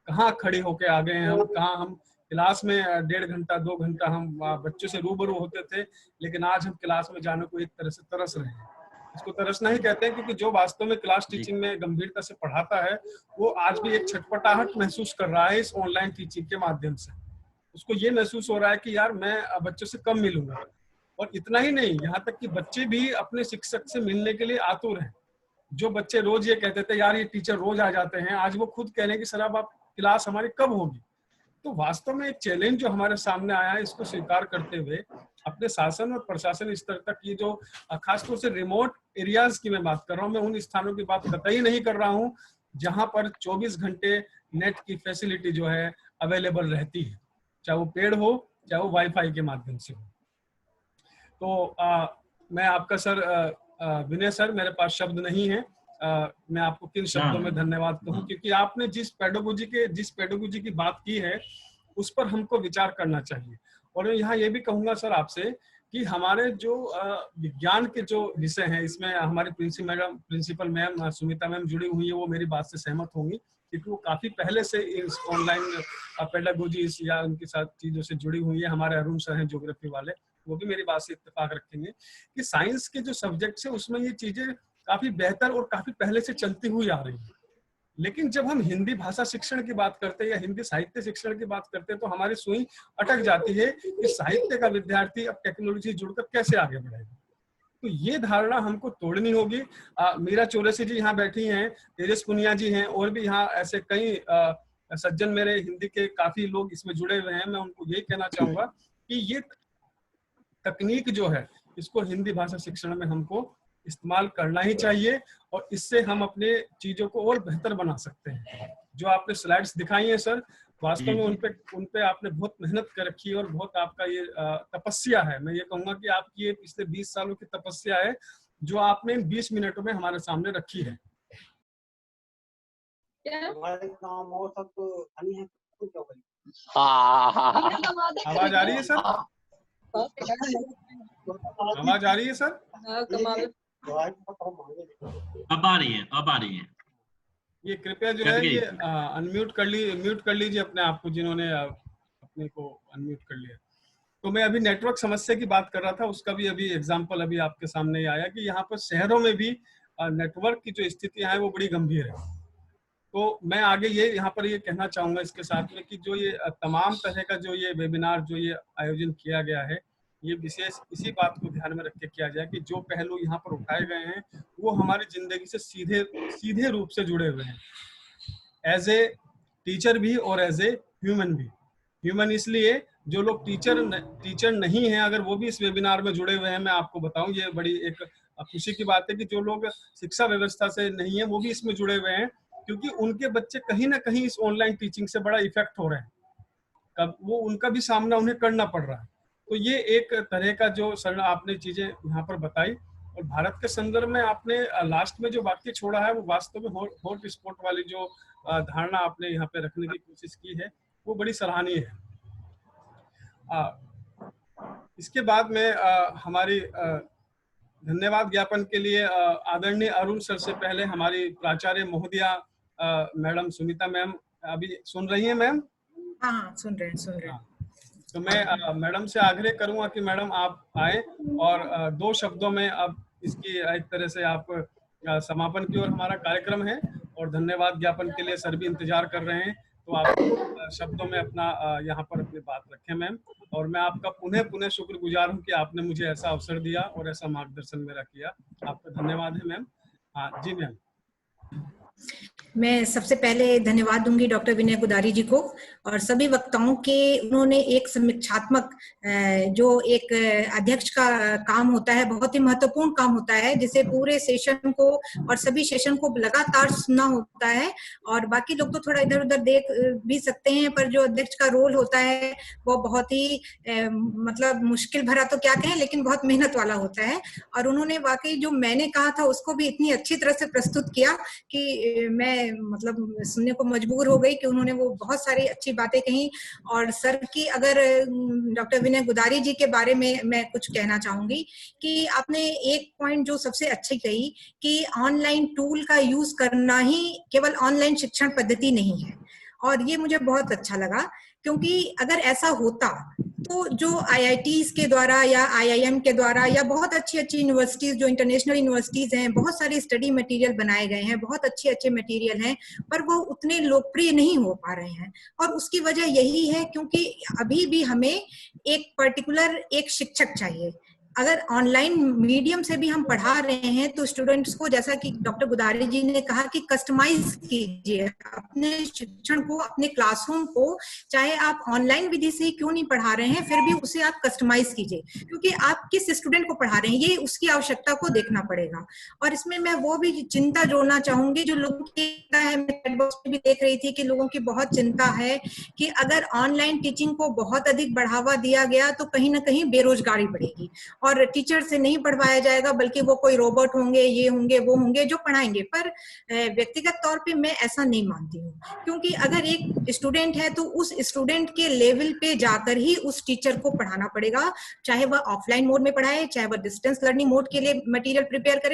B: कहाँ खड़ी होके आ गए हैं हम, कहाँ हम क्लास में 1.5 घंटा 2 घंटा हम बच्चों से रूबरू होते थे, लेकिन आज हम क्लास में जाने को एक तरह से तरस रहे हैं। इसको तरसना ही कहते हैं, क्योंकि जो वास्तव में क्लास
A: जी,
B: टीचिंग में गंभीरता से पढ़ाता है वो आज भी एक छटपटाहट महसूस कर रहा है इस ऑनलाइन टीचिंग के माध्यम से। उसको ये महसूस हो रहा है कि यार मैं बच्चों से कम मिलूंगा। और इतना ही नहीं, यहाँ तक कि बच्चे भी अपने शिक्षक से मिलने के लिए आतुर हैं। जो बच्चे रोज ये कहते थे यार ये टीचर रोज आ जाते हैं, आज वो खुद कह रहे हैं कि सर अब आप क्लास हमारी कब होगी। तो वास्तव में एक चैलेंज जो हमारे सामने आया है, इसको स्वीकार करते हुए अपने शासन और प्रशासन स्तर तक ये जो खासतौर से रिमोट एरियाज की मैं बात कर रहा हूँ, मैं उन स्थानों की बात कतई नहीं कर रहा हूँ जहां पर 24 घंटे नेट की फैसिलिटी जो है अवेलेबल रहती है, चाहे वो पेड़ हो चाहे वो वाईफाई के माध्यम से हो। तो मैं आपका सर विनय सर, मेरे पास शब्द नहीं है। मैं आपको किन
A: ना,
B: शब्दों
A: ना,
B: में धन्यवाद कहूं,
A: हाँ,
B: क्योंकि आपने जिस पेडोगोजी की बात की है उस पर हमको विचार करना चाहिए। और मैं यहाँ ये भी कहूंगा सर आपसे कि हमारे जो विज्ञान के जो विषय हैं, इसमें हमारी प्रिंसिपल मैम सुमिता मैम जुड़ी हुई है, वो मेरी बात से सहमत होंगी, क्योंकि वो काफी पहले से इस ऑनलाइन पेडागोजी या उनके साथ चीजों से जुड़ी हुई है। हमारे अरुण सर हैं ज्योग्राफी वाले, वो भी मेरी बात से इत्तेफाक रखेंगे कि साइंस के जो सब्जेक्ट्स है उसमें ये चीजें काफी बेहतर और काफी पहले से चलती हुई आ रही है। लेकिन जब हम हिंदी भाषा शिक्षण की बात करते हैं या हिंदी साहित्य शिक्षण की बात करते हैं तो हमारी सुई अटक जाती है कि साहित्य का विद्यार्थी अब टेक्नोलॉजी जुड़कर कैसे आगे बढ़ेगा। तो ये धारणा हमको तोड़नी होगी। मीरा चौरसी जी यहाँ बैठी हैं, तेजस पुनिया जी हैं, और भी यहाँ ऐसे कई सज्जन मेरे हिंदी के काफी लोग इसमें जुड़े हुए हैं। मैं उनको यही कहना चाहूंगा कि ये तकनीक जो है इसको हिंदी भाषा शिक्षण में हमको इस्तेमाल करना ही चाहिए, और इससे हम अपने चीजों को और बेहतर बना सकते हैं। जो आपने स्लाइड्स दिखाई हैं सर, वास्तव
A: जी,
B: में
A: जी।
B: उनपे आपने बहुत मेहनत कर रखी है, और बहुत आपका ये तपस्या है। मैं ये कहूंगा कि आपकी ये पिछले 20 सालों की तपस्या है जो आपने 20 मिनटों में हमारे सामने रखी है।
C: हमारे गांव में और सब धनी है।
B: आवाज आ रही है सर? आवाज आ रही है सर?
A: अब आ रही है, अब आ रही है।
B: ये कृपया जो
A: कट
B: है
A: गई
B: ये
A: थी।
B: म्यूट कर लीजिए अपने आप को, जिन्होंने अपने को अनम्यूट कर लिया। तो मैं अभी नेटवर्क समस्या की बात कर रहा था, उसका भी अभी एग्जांपल अभी आपके सामने आया कि यहाँ पर शहरों में भी नेटवर्क की जो स्थितियां हैं वो बड़ी गंभीर है। तो मैं आगे ये यहाँ पर ये कहना चाहूँगा इसके साथ में कि जो ये तमाम तरह का जो ये वेबिनार जो ये आयोजन किया गया है, ये विशेष इसी बात को ध्यान में रख के किया जाए कि जो पहलू यहाँ पर उठाए गए हैं वो हमारी जिंदगी से सीधे रूप से जुड़े हुए हैं, एज ए टीचर भी और एज ए ह्यूमन भी। ह्यूमन इसलिए जो लोग टीचर नहीं हैं, अगर वो भी इस वेबिनार में जुड़े हुए हैं, मैं आपको बताऊं ये बड़ी एक खुशी की बात है कि जो लोग शिक्षा व्यवस्था से नहीं है वो भी इसमें जुड़े हुए हैं, क्योंकि उनके बच्चे कहीं ना कहीं इस ऑनलाइन टीचिंग से बड़ा इफेक्ट हो रहे हैं, कब वो उनका भी सामना उन्हें करना पड़ रहा है। तो ये एक तरह का जो सरल आपने चीजें यहाँ पर बताई, और भारत के संदर्भ में आपने लास्ट में जो वाक्य छोड़ा है वो वास्तव में हॉट स्पॉट वाली जो धारणा आपने यहाँ पे रखने की कोशिश की है वो बड़ी सराहनीय है। इसके बाद में हमारी धन्यवाद ज्ञापन के लिए आदरणीय अरुण सर से पहले हमारी प्राचार्य महोदया मैडम सुनीता मैम अभी सुन रही हैं मैम?
D: हाँ, सुन रहे हैं।
B: तो मैं मैडम से आग्रह करूंगा कि मैडम आप आए और 2 शब्दों में अब इसकी एक तरह से आप समापन की ओर हमारा कार्यक्रम है, और धन्यवाद ज्ञापन के लिए सर भी इंतजार कर रहे हैं, तो आप शब्दों में अपना यहाँ पर अपनी बात रखें मैम। और मैं आपका पुनः शुक्रगुजार हूँ कि आपने मुझे ऐसा अवसर दिया और ऐसा मार्गदर्शन मेरा किया। आपका धन्यवाद है मैम। हाँ जी मैम।
D: मैं सबसे पहले धन्यवाद दूंगी डॉक्टर विनय गुदारी जी को और सभी वक्ताओं के, उन्होंने एक समीक्षात्मक जो एक अध्यक्ष का काम होता है, बहुत ही महत्वपूर्ण काम होता है, जिसे पूरे सेशन को और सभी सेशन को लगातार सुनना होता है, और बाकी लोग तो थोड़ा इधर उधर देख भी सकते हैं, पर जो अध्यक्ष का रोल होता है वो बहुत ही मतलब मुश्किल भरा तो क्या कहें, लेकिन बहुत मेहनत वाला होता है। और उन्होंने वाकई जो मैंने कहा था उसको भी इतनी अच्छी तरह से प्रस्तुत किया कि मैं मतलब सुनने को मजबूर हो गई कि उन्होंने वो बहुत सारी अच्छी बातें कही। और सर की अगर डॉक्टर विनय गुदारी जी के बारे में मैं कुछ कहना चाहूंगी कि आपने एक पॉइंट जो सबसे अच्छी कही कि ऑनलाइन टूल का यूज करना ही केवल ऑनलाइन शिक्षण पद्धति नहीं है, और ये मुझे बहुत अच्छा लगा, क्योंकि अगर ऐसा होता तो जो IITs के द्वारा या IIM के द्वारा या बहुत अच्छी यूनिवर्सिटीज जो इंटरनेशनल यूनिवर्सिटीज हैं, बहुत सारे स्टडी मटेरियल बनाए गए हैं, बहुत अच्छे मटेरियल हैं, पर वो उतने लोकप्रिय नहीं हो पा रहे हैं। और उसकी वजह यही है क्योंकि अभी भी हमें एक पर्टिकुलर एक शिक्षक चाहिए। अगर ऑनलाइन मीडियम से भी हम पढ़ा रहे हैं तो स्टूडेंट्स को, जैसा कि डॉक्टर गुदारी जी ने कहा, कि कस्टमाइज कीजिए अपने शिक्षण को, अपने क्लासरूम को, चाहे आप ऑनलाइन विधि से क्यों नहीं पढ़ा रहे हैं, फिर भी उसे आप कस्टमाइज कीजिए, क्योंकि आप किस स्टूडेंट को पढ़ा रहे हैं ये उसकी आवश्यकता को देखना पड़ेगा। और इसमें मैं वो भी चिंता जोड़ना चाहूंगी जो लोगों की है, मैं चैट बॉक्स में भी देख रही थी कि लोगों की बहुत चिंता है कि अगर ऑनलाइन टीचिंग को बहुत अधिक बढ़ावा दिया गया तो कहीं ना कहीं बेरोजगारी बढ़ेगी और टीचर से नहीं पढ़वाया जाएगा, बल्कि वो कोई रोबोट होंगे, ये होंगे, वो होंगे जो पढ़ाएंगे। पर व्यक्तिगत तौर पे मैं ऐसा नहीं मानती हूँ, क्योंकि अगर एक स्टूडेंट है तो उस स्टूडेंट के लेवल पे जाकर ही उस टीचर को पढ़ाना पड़ेगा, चाहे वह ऑफलाइन मोड में पढ़ाए, चाहे वह डिस्टेंस लर्निंग मोड के लिए मटेरियल प्रिपेयर करे।